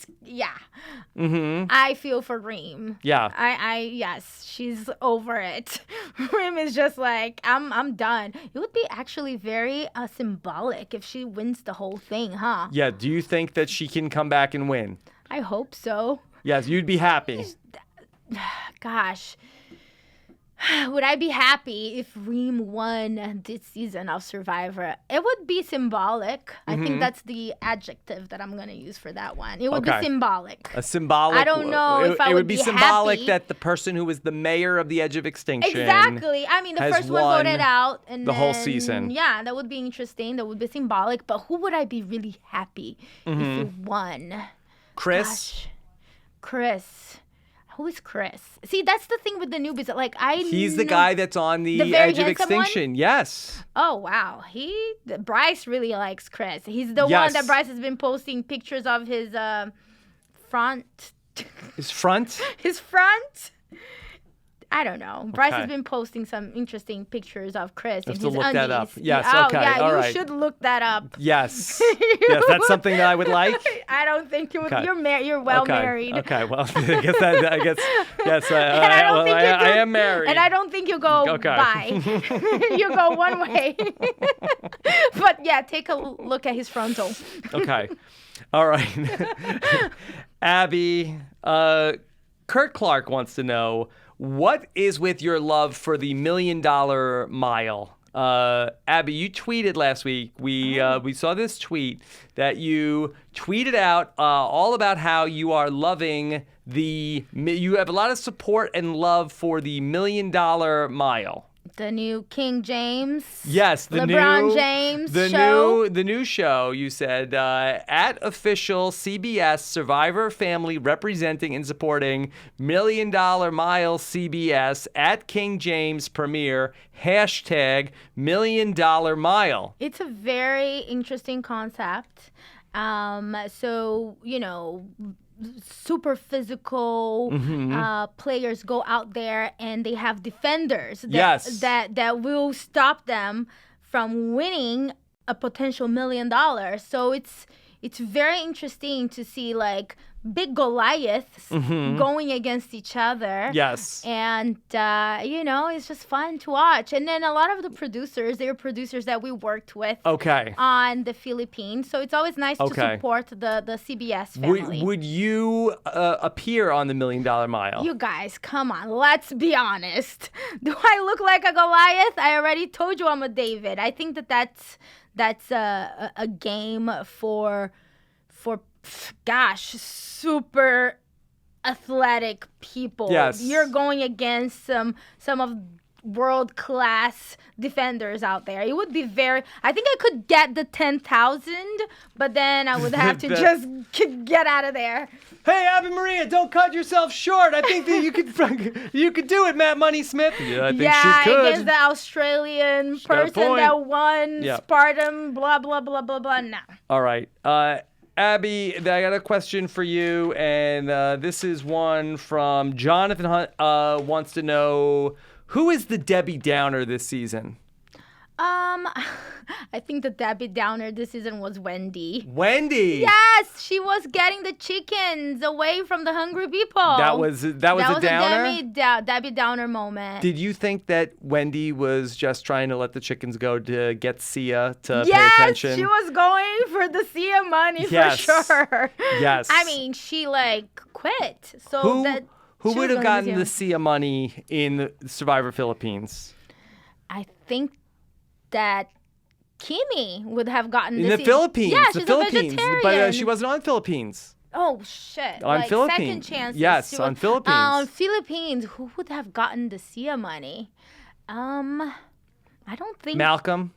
Speaker 1: I feel for Reem. Yeah.
Speaker 2: Yes, she's over it. Reem is just like, I'm done. It would be actually very symbolic if she wins the whole thing, huh?
Speaker 1: Yeah. Do you think that she can come back and win?
Speaker 2: I hope so.
Speaker 1: Yes, you'd be happy.
Speaker 2: Gosh. Would I be happy if Reem won this season of Survivor? It would be symbolic. I think that's the adjective that I'm going to use for that one. It would be symbolic.
Speaker 1: A symbolic.
Speaker 2: I don't know if I would be
Speaker 1: symbolic
Speaker 2: happy.
Speaker 1: That the person who was the mayor of the Edge of Extinction.
Speaker 2: Exactly. I mean, the first one voted out. And
Speaker 1: the whole season.
Speaker 2: Yeah, that would be interesting. That would be symbolic. But who would I be really happy if he won?
Speaker 1: Chris?
Speaker 2: Gosh. Chris. Who is Chris? See, that's the thing with the newbies. Like,
Speaker 1: he's the guy that's on the Edge of Extinction.
Speaker 2: One?
Speaker 1: Yes.
Speaker 2: Oh, wow. Bryce really likes Chris. He's the one that Bryce has been posting pictures of his front.
Speaker 1: His front?
Speaker 2: His front? I don't know. Bryce has been posting some interesting pictures of Chris in his
Speaker 1: look
Speaker 2: undies.
Speaker 1: That up. Yes,
Speaker 2: okay.
Speaker 1: Yeah,
Speaker 2: all right. You should look that up.
Speaker 1: Yes. Yes, that's something that I would like.
Speaker 2: I don't think you would. Okay. You're well married.
Speaker 1: Okay, well, I guess yes, I am married.
Speaker 2: And I don't think you go by. You go one way. But yeah, take a look at his frontal.
Speaker 1: Okay. All right. Abby, Kurt Clark wants to know, what is with your love for the $1 Million Mile? Abby, you tweeted last week. We saw this tweet that you tweeted out all about how you are loving you have a lot of support and love for the $1 Million Mile.
Speaker 2: The new King James.
Speaker 1: Yes,
Speaker 2: LeBron James show.
Speaker 1: The new show, you said, at official CBS Survivor family representing and supporting $1 Million Mile CBS at King James premiere, #1 Million Mile.
Speaker 2: It's a very interesting concept. So, super physical players go out there and they have defenders that will stop them from winning a potential $1 million. So it's very interesting to see like big Goliaths going against each other.
Speaker 1: Yes.
Speaker 2: And, it's just fun to watch. And then a lot of the producers, they're producers that we worked with on the Philippines. So it's always nice to support the CBS family.
Speaker 1: Would you appear on the $1 Million Mile?
Speaker 2: You guys, come on. Let's be honest. Do I look like a Goliath? I already told you I'm a David. I think that's a game for super athletic people.
Speaker 1: Yes.
Speaker 2: You're going against some of world-class defenders out there. It would be I think I could get the 10,000, but then I would have to just get out of there.
Speaker 1: Hey, Abi-Maria, don't cut yourself short. I think that you could do it, Matt Money Smith. Yeah, I think she could.
Speaker 2: Against the Australian person that won Spartan, blah, blah, blah, blah, blah. No.
Speaker 1: All right. Abby, I got a question for you, and this is one from Jonathan Hunt. Wants to know, who is the Debbie Downer this season?
Speaker 2: I think the Debbie Downer this season was Wendy.
Speaker 1: Wendy.
Speaker 2: Yes, she was getting the chickens away from the hungry people.
Speaker 1: That was a downer?
Speaker 2: Debbie Downer moment.
Speaker 1: Did you think that Wendy was just trying to let the chickens go to get Sia to pay
Speaker 2: Yes,
Speaker 1: attention?
Speaker 2: she was going for the Sia money
Speaker 1: Yes.
Speaker 2: for sure.
Speaker 1: Yes.
Speaker 2: I mean, she quit. So
Speaker 1: who
Speaker 2: she
Speaker 1: would
Speaker 2: was
Speaker 1: have
Speaker 2: going
Speaker 1: gotten
Speaker 2: to
Speaker 1: the Sia money in Survivor Philippines?
Speaker 2: I think that Kimmy would have gotten
Speaker 1: In
Speaker 2: the
Speaker 1: the Philippines.
Speaker 2: Yeah,
Speaker 1: the
Speaker 2: she's
Speaker 1: Philippines.
Speaker 2: a vegetarian.
Speaker 1: But she wasn't on Philippines.
Speaker 2: Oh shit!
Speaker 1: On Philippines.
Speaker 2: Second chances.
Speaker 1: Yes, on Philippines.
Speaker 2: On Philippines, who would have gotten the Sia money? I don't think.
Speaker 1: Malcolm.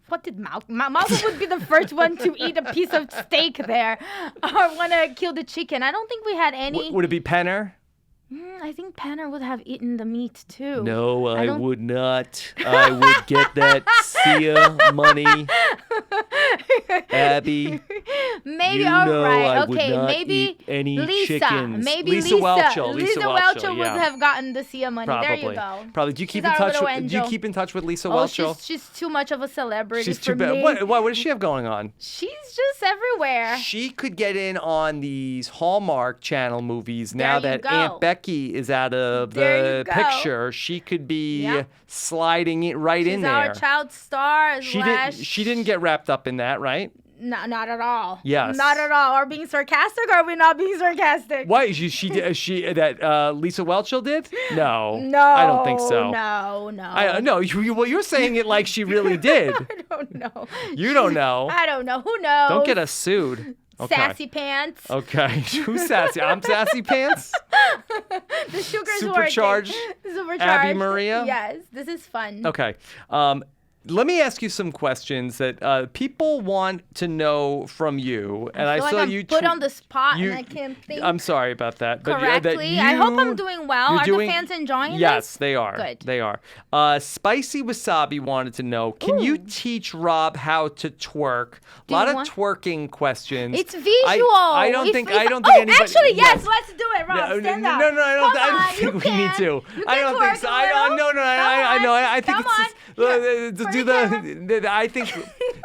Speaker 2: What did Malcolm? Malcolm would be the first one to eat a piece of steak there, or want to kill the chicken. I don't think we had any.
Speaker 1: Would it be Penner?
Speaker 2: I think Penner would have eaten the meat too.
Speaker 1: No, I would not. I would get that Sia money. Abby.
Speaker 2: Maybe
Speaker 1: you
Speaker 2: all
Speaker 1: know
Speaker 2: right.
Speaker 1: I
Speaker 2: Okay,
Speaker 1: would not
Speaker 2: maybe
Speaker 1: eat any
Speaker 2: Lisa.
Speaker 1: chickens.
Speaker 2: Maybe
Speaker 1: Lisa Welchel.
Speaker 2: Lisa Welchel would
Speaker 1: yeah.
Speaker 2: have gotten the Sia money.
Speaker 1: Probably.
Speaker 2: There you go.
Speaker 1: Probably. Do you keep
Speaker 2: She's
Speaker 1: in
Speaker 2: our
Speaker 1: touch?
Speaker 2: little
Speaker 1: Do you
Speaker 2: angel.
Speaker 1: keep in touch with Lisa
Speaker 2: Oh,
Speaker 1: Welchel?
Speaker 2: she's too much of a celebrity
Speaker 1: She's
Speaker 2: for
Speaker 1: too bad.
Speaker 2: me.
Speaker 1: What does she have going on?
Speaker 2: She's just everywhere.
Speaker 1: She could get in on these Hallmark Channel movies now
Speaker 2: There you
Speaker 1: that
Speaker 2: go.
Speaker 1: Aunt Becky is out of
Speaker 2: There you
Speaker 1: the
Speaker 2: go.
Speaker 1: picture. She could be
Speaker 2: Yeah.
Speaker 1: sliding it right in
Speaker 2: She's
Speaker 1: there.
Speaker 2: our child star.
Speaker 1: She didn't get wrapped up in that, right?
Speaker 2: No, not at all.
Speaker 1: Yes.
Speaker 2: Not at all. Are we being sarcastic or are we not being sarcastic?
Speaker 1: Why she that Lisa Welchel did? No.
Speaker 2: No.
Speaker 1: I don't think so.
Speaker 2: No.
Speaker 1: No, you're saying it like she really did.
Speaker 2: I don't know.
Speaker 1: You don't know.
Speaker 2: I don't know. Who knows?
Speaker 1: Don't get us sued. Okay.
Speaker 2: Sassy pants.
Speaker 1: Okay. Who's sassy? I'm sassy pants.
Speaker 2: The sugar's
Speaker 1: Supercharged
Speaker 2: working. Supercharged.
Speaker 1: Abi-Maria?
Speaker 2: Yes. This is fun.
Speaker 1: Okay. Let me ask you some questions that people want to know from you. And I
Speaker 2: feel
Speaker 1: saw
Speaker 2: like I'm
Speaker 1: you
Speaker 2: put on the spot and I can't think
Speaker 1: I'm sorry about that. But
Speaker 2: correctly. I hope I'm doing well. Are the fans enjoying this?
Speaker 1: Yes, they are.
Speaker 2: Good.
Speaker 1: They are. Spicy Wasabi wanted to know, can you teach Rob how to twerk? A lot of twerking questions.
Speaker 2: It's visual.
Speaker 1: I don't think anybody.
Speaker 2: Actually, yes, let's do it, Rob. Stand up.
Speaker 1: No, I don't
Speaker 2: Come on,
Speaker 1: think we
Speaker 2: can.
Speaker 1: need to.
Speaker 2: You
Speaker 1: I
Speaker 2: can
Speaker 1: don't think
Speaker 2: twerk
Speaker 1: so.
Speaker 2: a
Speaker 1: I
Speaker 2: little.
Speaker 1: know. I think
Speaker 2: Come
Speaker 1: it's
Speaker 2: on.
Speaker 1: I think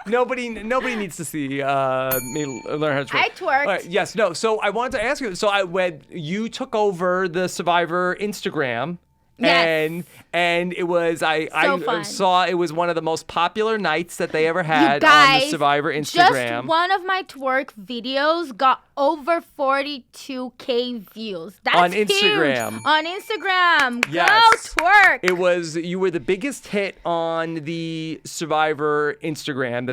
Speaker 1: nobody needs to see me learn how to twerk.
Speaker 2: I twerked.
Speaker 1: All right, yes, no. So I wanted to ask you. So when you took over the Survivor Instagram.
Speaker 2: Yes.
Speaker 1: And it was I
Speaker 2: fun.
Speaker 1: saw it was one of the most popular nights that they ever
Speaker 2: You
Speaker 1: had
Speaker 2: guys,
Speaker 1: on the Survivor Instagram.
Speaker 2: Just one of my twerk videos got over 42K views. That's
Speaker 1: On Instagram.
Speaker 2: Huge. On Instagram.
Speaker 1: Yes.
Speaker 2: Go twerk.
Speaker 1: You were the biggest hit on the Survivor Instagram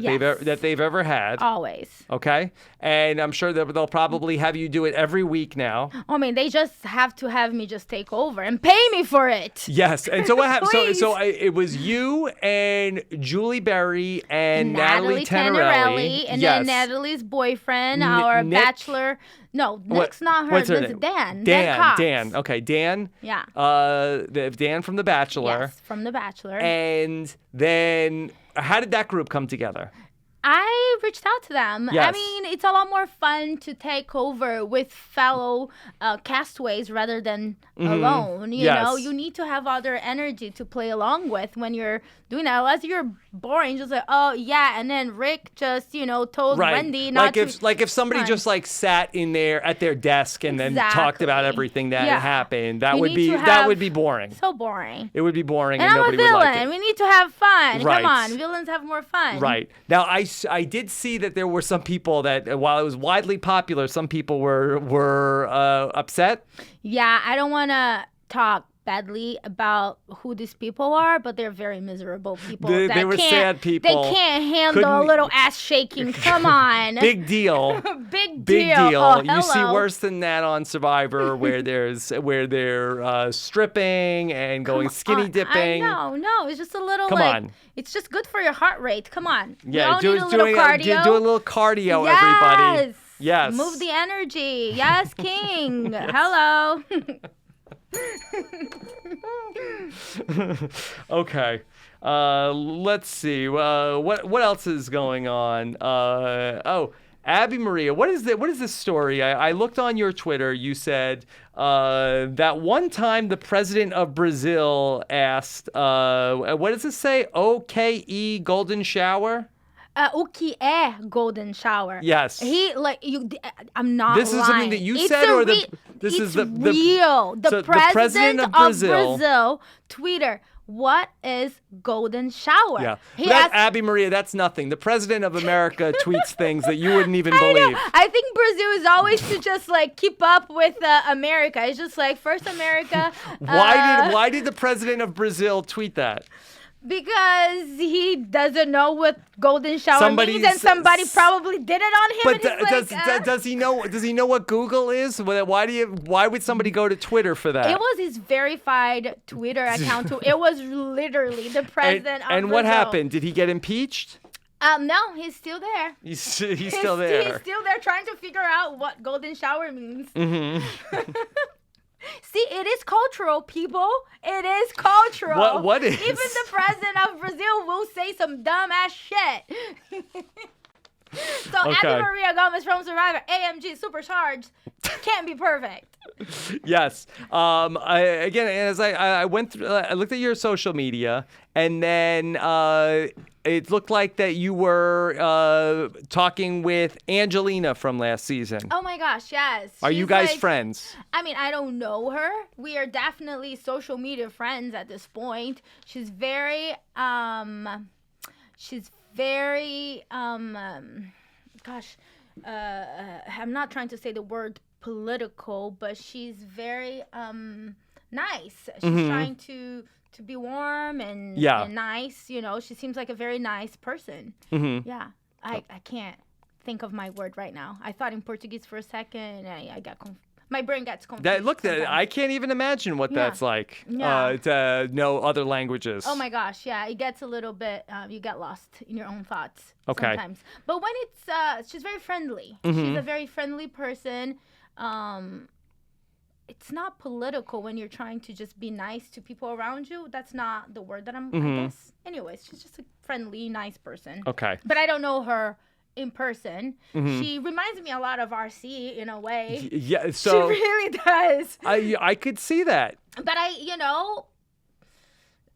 Speaker 1: that they've ever had.
Speaker 2: Always.
Speaker 1: Okay, and I'm sure that they'll probably have you do it every week now.
Speaker 2: I mean, they just have to have me just take over and pay me for it.
Speaker 1: Yes, and so what happened?
Speaker 2: Please.
Speaker 1: It was you and Julie Berry and Natalie Tenerelli,
Speaker 2: and
Speaker 1: yes.
Speaker 2: then Natalie's boyfriend, our
Speaker 1: Nick.
Speaker 2: bachelor. No, Nick's not her.
Speaker 1: What's her
Speaker 2: It's
Speaker 1: name?
Speaker 2: Dan.
Speaker 1: Dan.
Speaker 2: Cox.
Speaker 1: Okay, Dan.
Speaker 2: Yeah.
Speaker 1: Dan from The Bachelor.
Speaker 2: Yes, from The Bachelor.
Speaker 1: And then, how did that group come together?
Speaker 2: I reached out to them.
Speaker 1: Yes.
Speaker 2: I mean, it's a lot more fun to take over with fellow castaways rather than alone. You know, you need to have other energy to play along with when you're doing that. Unless you're boring, just like, oh yeah, and then Rick just told Wendy not
Speaker 1: if somebody
Speaker 2: fun.
Speaker 1: just sat in there at their desk and then talked about everything that happened, that
Speaker 2: You
Speaker 1: would be boring.
Speaker 2: So boring.
Speaker 1: It would be boring,
Speaker 2: And
Speaker 1: and
Speaker 2: I'm
Speaker 1: nobody
Speaker 2: a
Speaker 1: would
Speaker 2: villain.
Speaker 1: like it.
Speaker 2: We need to have fun.
Speaker 1: Right.
Speaker 2: Come on, villains have more fun.
Speaker 1: Right. Now, I did see that there were some people that, while it was widely popular, some people were upset.
Speaker 2: Yeah, I don't want to talk badly about who these people are, but they're very miserable people.
Speaker 1: They were sad people.
Speaker 2: They can't handle a little ass shaking. Come on.
Speaker 1: Big deal.
Speaker 2: Big
Speaker 1: Big
Speaker 2: deal.
Speaker 1: deal.
Speaker 2: Oh,
Speaker 1: You see
Speaker 2: hello.
Speaker 1: worse than that on Survivor, where they're stripping and going skinny dipping.
Speaker 2: No, it's just a little
Speaker 1: Come on.
Speaker 2: It's just good for your heart rate. Come on.
Speaker 1: Yeah,
Speaker 2: we all need a little cardio.
Speaker 1: do a little cardio,
Speaker 2: Yes.
Speaker 1: everybody. Yes.
Speaker 2: Move the energy. Yes, King. Hello.
Speaker 1: Okay. Let's see. What else is going on? Abi-Maria, what is this story? I looked on your Twitter. You said that one time the president of Brazil asked, what does it say? OKE golden shower?
Speaker 2: O que é golden shower?
Speaker 1: Yes.
Speaker 2: I'm not
Speaker 1: This
Speaker 2: lying.
Speaker 1: is something that you
Speaker 2: It's
Speaker 1: said, or this
Speaker 2: it's
Speaker 1: is the
Speaker 2: real. The president of Brazil, Twitter. What is golden shower?
Speaker 1: Yeah.
Speaker 2: He
Speaker 1: That
Speaker 2: asked,
Speaker 1: Abi-Maria, that's nothing. The president of America tweets things that you wouldn't even believe.
Speaker 2: I think Brazil is always to just like keep up with America. It's just like first America.
Speaker 1: Why did the president of Brazil tweet that?
Speaker 2: Because he doesn't know what golden shower means, and somebody probably did it on him.
Speaker 1: But does he know? Does he know what Google is? Why would somebody go to Twitter for that?
Speaker 2: It was his verified Twitter account. It was literally the president of Brazil.
Speaker 1: And what happened? Did he get impeached?
Speaker 2: No, he's still there.
Speaker 1: He's still there.
Speaker 2: He's still there trying to figure out what golden shower means. Mm-hmm. See, it is cultural, people. It is cultural.
Speaker 1: What is?
Speaker 2: Even the president of Brazil will say some dumb ass shit. So
Speaker 1: Okay.
Speaker 2: Abi-Maria Gomes from Survivor, AMG supercharged, can't be perfect.
Speaker 1: Yes. As I went through, I looked at your social media, and then it looked like that you were talking with Angelina from last season.
Speaker 2: Oh my gosh, yes.
Speaker 1: Are you guys friends?
Speaker 2: I mean, I don't know her. We are definitely social media friends at this point. She's very I'm not trying to say the word political, but she's very nice. She's trying to be warm and nice. You know, she seems like a very nice person. Mm-hmm. Yeah, I can't think of my word right now. I thought in Portuguese for a second, and I got my brain gets confused.
Speaker 1: I can't even imagine what that's like
Speaker 2: Yeah.
Speaker 1: to know other languages.
Speaker 2: Oh my gosh, yeah, it gets a little bit, you get lost in your own thoughts sometimes. But when she's very friendly. Mm-hmm. She's a very friendly person. It's not political when you're trying to just be nice to people around you. That's not the word that I guess. Anyways, she's just a friendly, nice person.
Speaker 1: Okay.
Speaker 2: But I don't know her in person. Mm-hmm. She reminds me a lot of RC in a way.
Speaker 1: Yeah, so
Speaker 2: she really does.
Speaker 1: I could see that.
Speaker 2: But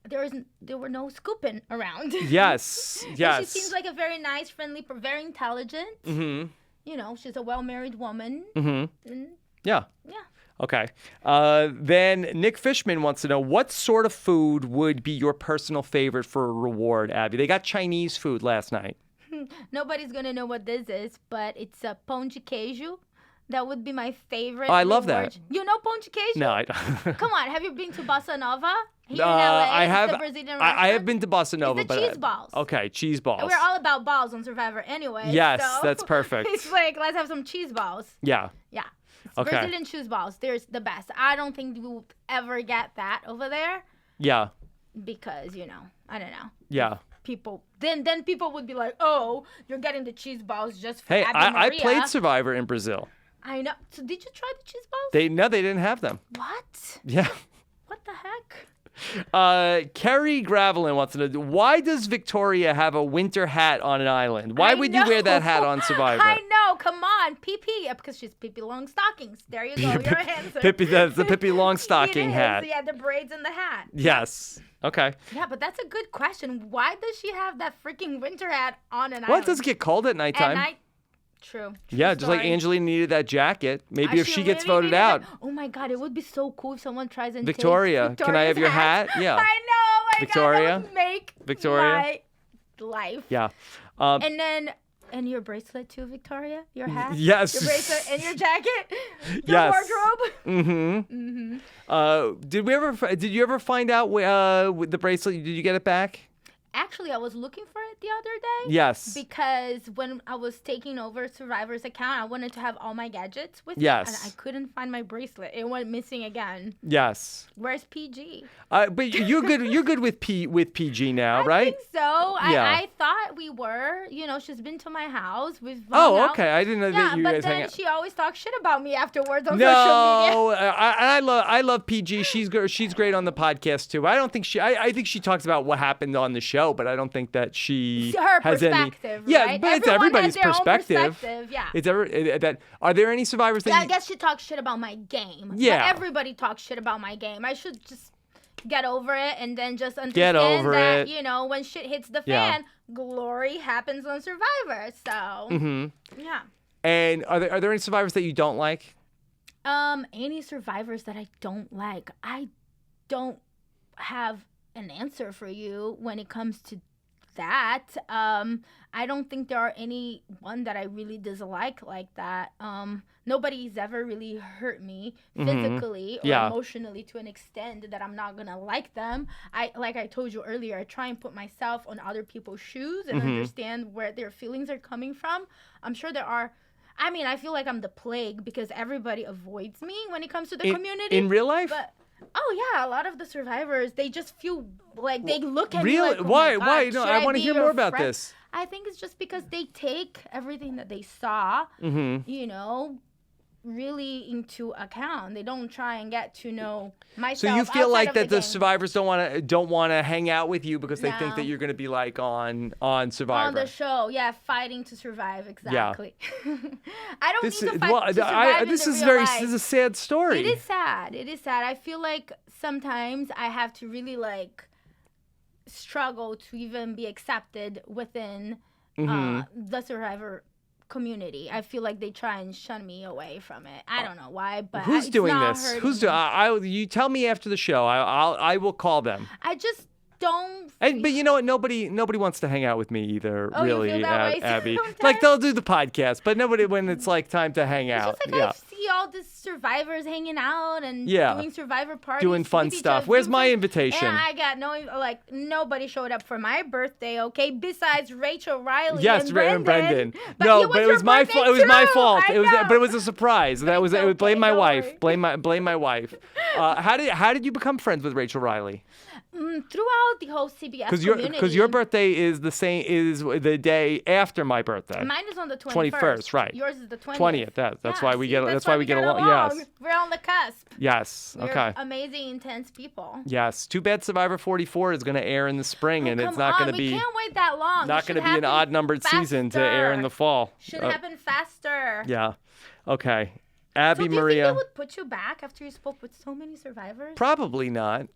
Speaker 2: there were no scooping around.
Speaker 1: Yes.
Speaker 2: She seems like a very nice, friendly, very intelligent.
Speaker 1: Mm-hmm.
Speaker 2: You know, she's a well-married woman.
Speaker 1: Mm-hmm.
Speaker 2: And
Speaker 1: yeah.
Speaker 2: Yeah.
Speaker 1: Okay. Then Nick Fishman wants to know, what sort of food would be your personal favorite for a reward, Abby? They got Chinese food last night.
Speaker 2: Nobody's going to know what this is, but it's a pão de queijo. That would be my favorite.
Speaker 1: Oh, I love that.
Speaker 2: You know pão de queijo?
Speaker 1: No, I don't.
Speaker 2: Come on. Have you been to Bossa Nova? Here in LA,
Speaker 1: I have.
Speaker 2: The Brazilian restaurant.
Speaker 1: I have been to Bossa Nova,
Speaker 2: it's the cheese balls.
Speaker 1: Okay, cheese balls.
Speaker 2: We're all about balls on Survivor anyway.
Speaker 1: Yes,
Speaker 2: so
Speaker 1: that's perfect.
Speaker 2: It's like, let's have some cheese balls.
Speaker 1: Yeah.
Speaker 2: Yeah.
Speaker 1: Okay.
Speaker 2: Brazilian cheese balls. They're the best. I don't think we will ever get that over there.
Speaker 1: Yeah.
Speaker 2: Because, I don't know.
Speaker 1: Yeah.
Speaker 2: People then people would be like, oh, you're getting the cheese balls just for
Speaker 1: Hey,
Speaker 2: Abi-Maria.
Speaker 1: I played Survivor in Brazil.
Speaker 2: I know. So did you try the cheese balls?
Speaker 1: They didn't have them.
Speaker 2: What?
Speaker 1: Yeah.
Speaker 2: What the heck?
Speaker 1: Kerry Gravelin wants to know, why does Victoria have a winter hat on an island? Why would you wear that hat on Survivor?
Speaker 2: I know. Come on. Pippi. Because she's Pippi Longstockings. There you go. You're an answer.
Speaker 1: That's the Pippi Longstocking hat.
Speaker 2: Yeah, the braids in the hat.
Speaker 1: Yes. Okay.
Speaker 2: Yeah, but that's a good question. Why does she have that freaking winter hat on an island?
Speaker 1: Well, it does get cold at nighttime.
Speaker 2: At night? True.
Speaker 1: Yeah, just like Angelina needed that jacket. Maybe if she gets voted out.
Speaker 2: Oh my God, it would be so cool if someone tries and
Speaker 1: Victoria,
Speaker 2: takes
Speaker 1: can I have your hat? Yeah.
Speaker 2: I know. Oh my
Speaker 1: Victoria?
Speaker 2: God, that would make my life.
Speaker 1: Yeah.
Speaker 2: And your bracelet too, Victoria? Your hat?
Speaker 1: Yes.
Speaker 2: Your bracelet and your jacket?
Speaker 1: Yes.
Speaker 2: Wardrobe?
Speaker 1: Mm-hmm. Mm-hmm. Did you ever find out with the bracelet, did you get it back?
Speaker 2: Actually, I was looking for it the other day.
Speaker 1: Yes.
Speaker 2: Because when I was taking over Survivor's account, I wanted to have all my gadgets with me.
Speaker 1: Yes.
Speaker 2: And I couldn't find my bracelet. It went missing again.
Speaker 1: Yes.
Speaker 2: Where's PG?
Speaker 1: But you're good. You're good with PG now, right?
Speaker 2: I think so.
Speaker 1: Yeah.
Speaker 2: I thought we were. She's been to my house. We've hung out.
Speaker 1: Okay. I didn't know that you guys hang out.
Speaker 2: Yeah, but then she always talks shit about me afterwards on social
Speaker 1: No,
Speaker 2: media.
Speaker 1: I love PG. She's great on the podcast too. I think she talks about what happened on the show, but I don't think that she she
Speaker 2: her
Speaker 1: has any.
Speaker 2: perspective,
Speaker 1: Yeah,
Speaker 2: right?
Speaker 1: but it's
Speaker 2: Everyone
Speaker 1: everybody's
Speaker 2: has their own
Speaker 1: perspective.
Speaker 2: Yeah.
Speaker 1: It's are there any survivors that
Speaker 2: I guess she talks shit about my game.
Speaker 1: Yeah.
Speaker 2: But everybody talks shit about my game. I should just get over it and then just understand
Speaker 1: Get over
Speaker 2: that,
Speaker 1: it.
Speaker 2: when shit hits the
Speaker 1: Yeah.
Speaker 2: fan, glory happens on Survivor. So, yeah.
Speaker 1: And are there any survivors that you don't like?
Speaker 2: Any survivors that I don't like, I don't have an answer for you when it comes to that. I don't think there are any one that I really dislike like that. Nobody's ever really hurt me physically or emotionally to an extent that I'm not gonna like them. Like I told you earlier, I try and put myself on other people's shoes and understand where their feelings are coming from. I'm sure there are. I mean, I feel like I'm the plague because everybody avoids me when it comes to the community.
Speaker 1: In real life?
Speaker 2: But, a lot of the survivors, they just feel like they look at me
Speaker 1: Really?
Speaker 2: like, oh
Speaker 1: Why?
Speaker 2: my God,
Speaker 1: Why? No,
Speaker 2: should
Speaker 1: I want to
Speaker 2: be
Speaker 1: hear
Speaker 2: your
Speaker 1: more about
Speaker 2: friend?
Speaker 1: this.
Speaker 2: I think it's just because they take everything that they saw, really into account. They don't try and get to know myself.
Speaker 1: So you feel like that the
Speaker 2: game.
Speaker 1: survivors don't want to hang out with you because they think that you're going to be like on Survivor.
Speaker 2: On the show, fighting to survive, exactly. I don't need to fight to survive
Speaker 1: this
Speaker 2: in
Speaker 1: is
Speaker 2: the
Speaker 1: very
Speaker 2: real life.
Speaker 1: this is a sad story.
Speaker 2: It is sad. I feel like sometimes I have to really struggle to even be accepted within the Survivor community. I feel like they try and shun me away from it. I don't know why, but
Speaker 1: who's
Speaker 2: it's
Speaker 1: doing
Speaker 2: not
Speaker 1: this?
Speaker 2: hurting
Speaker 1: Who's
Speaker 2: me.
Speaker 1: doing? You tell me after the show. I will call them.
Speaker 2: I just don't.
Speaker 1: But you know what? Nobody wants to hang out with me either.
Speaker 2: Oh, you
Speaker 1: really,
Speaker 2: feel that way
Speaker 1: Abby.
Speaker 2: sometimes?
Speaker 1: Like they'll do the podcast, but nobody when it's like time to hang out.
Speaker 2: It's just like I see all these survivors hanging out and doing Survivor parties,
Speaker 1: doing fun
Speaker 2: with each
Speaker 1: stuff.
Speaker 2: other,
Speaker 1: Where's
Speaker 2: doing
Speaker 1: my
Speaker 2: fun-
Speaker 1: invitation?
Speaker 2: And I got nobody showed up for my birthday. Okay, besides Rachel Riley.
Speaker 1: Yes,
Speaker 2: and
Speaker 1: Brendan.
Speaker 2: But
Speaker 1: No,
Speaker 2: it was
Speaker 1: but it
Speaker 2: your
Speaker 1: was my
Speaker 2: birthday
Speaker 1: fault. It was my
Speaker 2: too.
Speaker 1: fault.
Speaker 2: I
Speaker 1: It was,
Speaker 2: know.
Speaker 1: but it was a surprise. That was.
Speaker 2: okay,
Speaker 1: Blame my
Speaker 2: don't
Speaker 1: wife.
Speaker 2: worry.
Speaker 1: Blame my wife. How did you become friends with Rachel Riley?
Speaker 2: Throughout the whole CBS community.
Speaker 1: Because your birthday is the day after my birthday.
Speaker 2: Mine is on the 21st.
Speaker 1: 21st, right?
Speaker 2: Yours is the 20th.
Speaker 1: 20th. That's why we get.
Speaker 2: That's
Speaker 1: why we get along. Yes.
Speaker 2: We're on the cusp.
Speaker 1: Yes.
Speaker 2: We're
Speaker 1: Okay.
Speaker 2: amazing, intense people.
Speaker 1: Yes. Too bad Survivor 44 is going to air in the spring, and it's not going to be.
Speaker 2: We can't wait that long.
Speaker 1: Not going to be an odd-numbered season to air in the fall.
Speaker 2: Should happen faster.
Speaker 1: Yeah. Okay.
Speaker 2: So do you think
Speaker 1: Abi-Maria.
Speaker 2: they would put you back after you spoke with so many survivors?
Speaker 1: Probably not.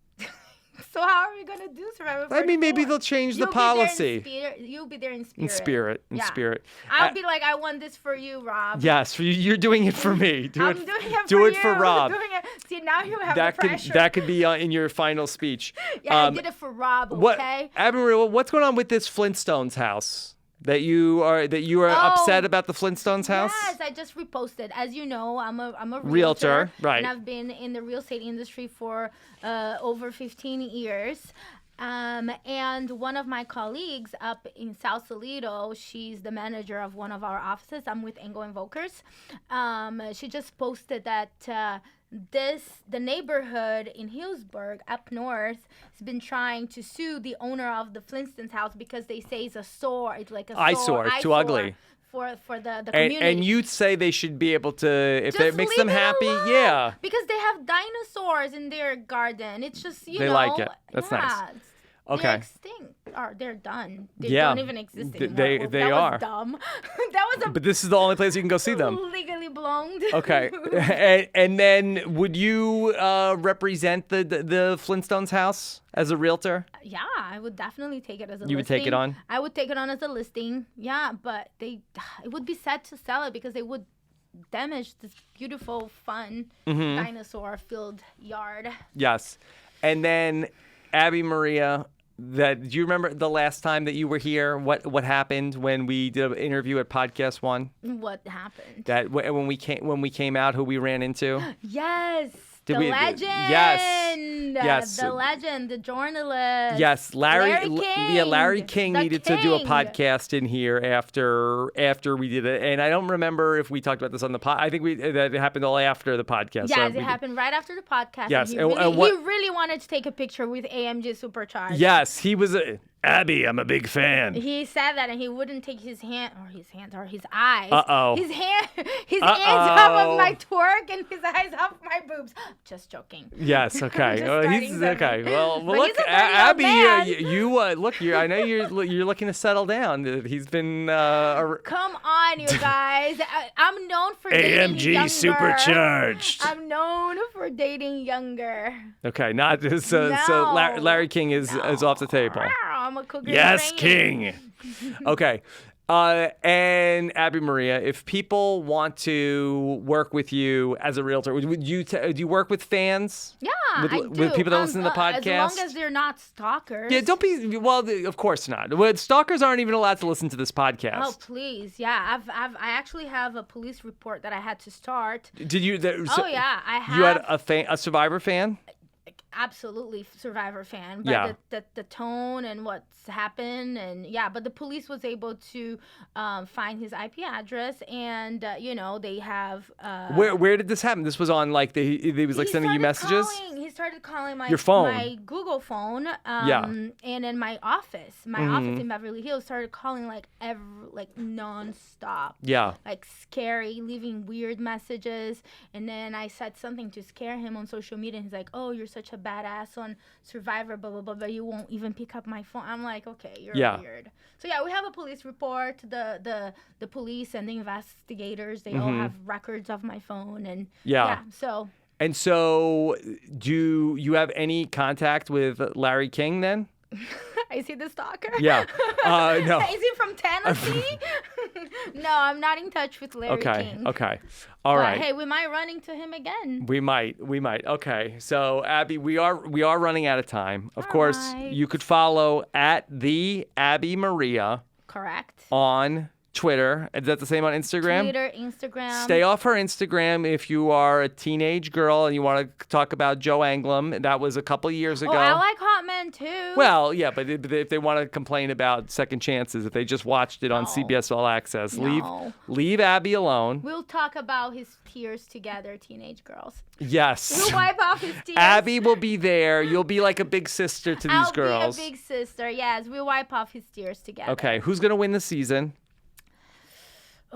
Speaker 2: So how are we going to do Survivor 44?
Speaker 1: I mean, maybe they'll change the policy.
Speaker 2: You'll be there in spirit.
Speaker 1: In spirit. In
Speaker 2: Yeah.
Speaker 1: spirit.
Speaker 2: I'll be like, I want this for you, Rob.
Speaker 1: Yes, you're doing it for me.
Speaker 2: I'm doing it
Speaker 1: do
Speaker 2: for
Speaker 1: it
Speaker 2: you.
Speaker 1: for Rob.
Speaker 2: Doing it. See, now you have
Speaker 1: That
Speaker 2: the pressure.
Speaker 1: that could be in your final speech.
Speaker 2: I did it for Rob, okay?
Speaker 1: Abi-Maria, what's going on with this Flintstones house? That you are upset about the Flintstones house?
Speaker 2: Yes, I just reposted. As you know, I'm a
Speaker 1: Realtor, right.
Speaker 2: And I've been in the real estate industry for over 15 years. And one of my colleagues up in South Toledo, she's the manager of one of our offices. I'm with Angle Invokers. She just posted that the neighborhood in Hillsburg up north has been trying to sue the owner of the Flintstones house because they say it's a sore. It's like a
Speaker 1: eyesore. It's too ugly.
Speaker 2: For the community.
Speaker 1: And you say they should be able to, if that
Speaker 2: Just
Speaker 1: makes
Speaker 2: leave
Speaker 1: them
Speaker 2: it
Speaker 1: happy,
Speaker 2: alone.
Speaker 1: yeah.
Speaker 2: Because they have dinosaurs in their garden. It's just,
Speaker 1: They like it. That's nice.
Speaker 2: it's-
Speaker 1: Okay.
Speaker 2: They're extinct. They're done. They
Speaker 1: Yeah.
Speaker 2: don't even exist anymore.
Speaker 1: They
Speaker 2: that
Speaker 1: are.
Speaker 2: Was dumb. That was a
Speaker 1: But this is the only place you can go see them.
Speaker 2: legally blonde.
Speaker 1: Okay. and then would you represent the Flintstones house as a realtor?
Speaker 2: Yeah, I would definitely take it as a listing.
Speaker 1: You would take it on?
Speaker 2: I would take it on as a listing. Yeah, but it would be sad to sell it because they would damage this beautiful, fun, dinosaur-filled yard.
Speaker 1: Yes. And then Abi-Maria, do you remember the last time that you were here? What happened when we did an interview at Podcast One?
Speaker 2: What happened?
Speaker 1: That when we came out, who we ran into?
Speaker 2: Yes.
Speaker 1: Did
Speaker 2: the
Speaker 1: we-
Speaker 2: legend.
Speaker 1: Yes.
Speaker 2: The legend, the journalist.
Speaker 1: Yes, Larry
Speaker 2: King.
Speaker 1: Larry King
Speaker 2: The
Speaker 1: needed to do a
Speaker 2: King.
Speaker 1: podcast in here after we did it, and I don't remember if we talked about this on the pod. I think that it happened all after the podcast.
Speaker 2: Yes, it happened right after the podcast.
Speaker 1: Yes,
Speaker 2: and
Speaker 1: and
Speaker 2: he
Speaker 1: what-
Speaker 2: really wanted to take a picture with AMG Supercharged.
Speaker 1: Yes, he was. Abby, I'm a big fan.
Speaker 2: He said that, and he wouldn't take his eyes. His hands
Speaker 1: Uh-oh.
Speaker 2: His off of my twerk and his eyes off my boobs. Just joking.
Speaker 1: Yes. Okay. He's okay. Well,
Speaker 2: But
Speaker 1: look,
Speaker 2: he's a pretty
Speaker 1: Abby,
Speaker 2: old man.
Speaker 1: look. I know you're looking to settle down. He's been.
Speaker 2: Come on, you guys. I'm known for dating
Speaker 1: AMG
Speaker 2: younger.
Speaker 1: supercharged.
Speaker 2: I'm known for dating younger.
Speaker 1: Okay, not so.
Speaker 2: No.
Speaker 1: So Larry King is off the table.
Speaker 2: I'm a cougar.
Speaker 1: Yes,
Speaker 2: King.
Speaker 1: Okay. And Abi-Maria, if people want to work with you as a realtor, do you work with fans?
Speaker 2: Yeah,
Speaker 1: with,
Speaker 2: I do.
Speaker 1: With people that listen to the podcast?
Speaker 2: As long as they're not stalkers.
Speaker 1: Yeah, don't be. Well, of course not. Well, stalkers aren't even allowed to listen to this podcast.
Speaker 2: Oh, please. Yeah, I actually have a police report that I had to start.
Speaker 1: Did you?
Speaker 2: Yeah, I have.
Speaker 1: You had a Survivor fan?
Speaker 2: Absolutely Survivor fan, but
Speaker 1: Yeah.
Speaker 2: the tone and what's happened, and but the police was able to find his IP address, and they have
Speaker 1: Where did this happen? This was on he was sending you messages.
Speaker 2: He started calling my
Speaker 1: Your phone.
Speaker 2: my Google phone,
Speaker 1: Yeah.
Speaker 2: and in my office in Beverly Hills started calling nonstop.
Speaker 1: Yeah.
Speaker 2: Like scary, leaving weird messages, and then I said something to scare him on social media, and he's like, "Oh, you're such a badass on Survivor, blah blah blah, but you won't even pick up my phone." I'm like, "Okay, you're weird." So we have a police report. The police and the investigators, they all have records of my phone, and so.
Speaker 1: And so, do you have any contact with Larry King then?
Speaker 2: Is he the stalker?
Speaker 1: Yeah. No.
Speaker 2: Is he from Tennessee? No, I'm not in touch with Larry King.
Speaker 1: Okay. All right.
Speaker 2: Hey, we might run into him again.
Speaker 1: We might. Okay. So, Abby, we are running out of time. Of course,
Speaker 2: right.
Speaker 1: you could follow at the Abi-Maria.
Speaker 2: Correct.
Speaker 1: On Twitter. Is that the same on Instagram?
Speaker 2: Twitter, Instagram.
Speaker 1: Stay off her Instagram if you are a teenage girl and you want to talk about Joe Anglim. That was a couple years ago.
Speaker 2: Oh, I like hot men too.
Speaker 1: Well, yeah, but if they want to complain about second chances, if they just watched it on CBS All Access, leave Abby alone.
Speaker 2: We'll talk about his tears together, teenage girls.
Speaker 1: Yes.
Speaker 2: We'll wipe off his tears.
Speaker 1: Abby will be there. You'll be like a big sister to these girls.
Speaker 2: I'll be a big sister. Yes, we'll wipe off his tears together.
Speaker 1: Okay, who's gonna win the season?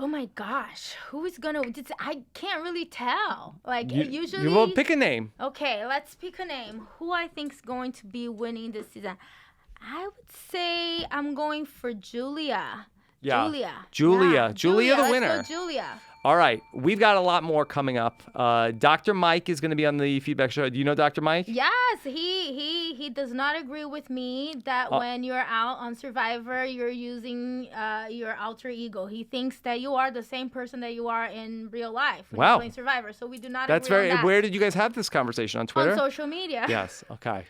Speaker 2: Oh my gosh, who is gonna? I can't really tell. Usually.
Speaker 1: You will pick a name.
Speaker 2: Okay, let's pick a name. Who I think is going to be winning this season? I would say I'm going for Julia.
Speaker 1: Yeah.
Speaker 2: Julia.
Speaker 1: Julia, the winner.
Speaker 2: Let's go Julia.
Speaker 1: All right, we've got a lot more coming up. Dr. Mike is going to be on the feedback show. Do you know Dr. Mike?
Speaker 2: Yes, he does not agree with me that when you're out on Survivor, you're using your alter ego. He thinks that you are the same person that you are in real life when you're playing Survivor. So we do not agree on that.
Speaker 1: Where did you guys have this conversation? On Twitter?
Speaker 2: On social media.
Speaker 1: Yes, okay.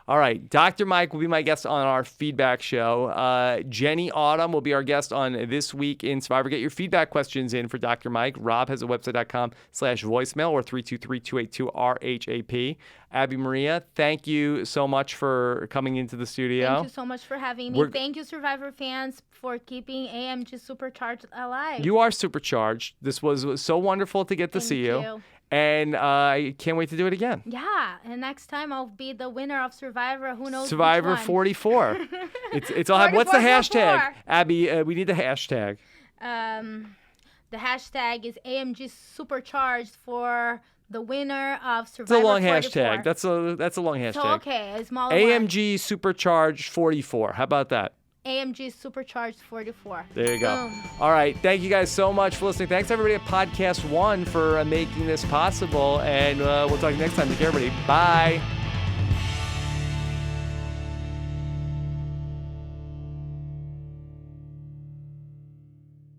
Speaker 1: All right, Dr. Mike will be my guest on our feedback show. Jenny Autumn will be our guest on This Week in Survivor. Get your feedback questions in for Dr. Mike. Rob has a website.com/voicemail or 323-282-RHAP. Abi-Maria, thank you so much for coming into the studio.
Speaker 2: Thank you so much for having me. Thank you, Survivor fans, for keeping AMG Supercharged alive.
Speaker 1: You are supercharged. This was so wonderful to get to see you. And I can't wait to do it again.
Speaker 2: Yeah, and next time I'll be the winner of Survivor. Who knows?
Speaker 1: Survivor 44. It's all. What's the hashtag, Abby? We need the hashtag.
Speaker 2: The hashtag is AMG Supercharged for the winner of Survivor 44.
Speaker 1: It's a long hashtag. That's a long hashtag.
Speaker 2: So okay, a smaller
Speaker 1: AMG Supercharged 44. How about that?
Speaker 2: AMG Supercharged 44.
Speaker 1: There you go.
Speaker 2: Boom.
Speaker 1: All right. Thank you guys so much for listening. Thanks, everybody at Podcast One for making this possible. And we'll talk next time. Take care, everybody. Bye.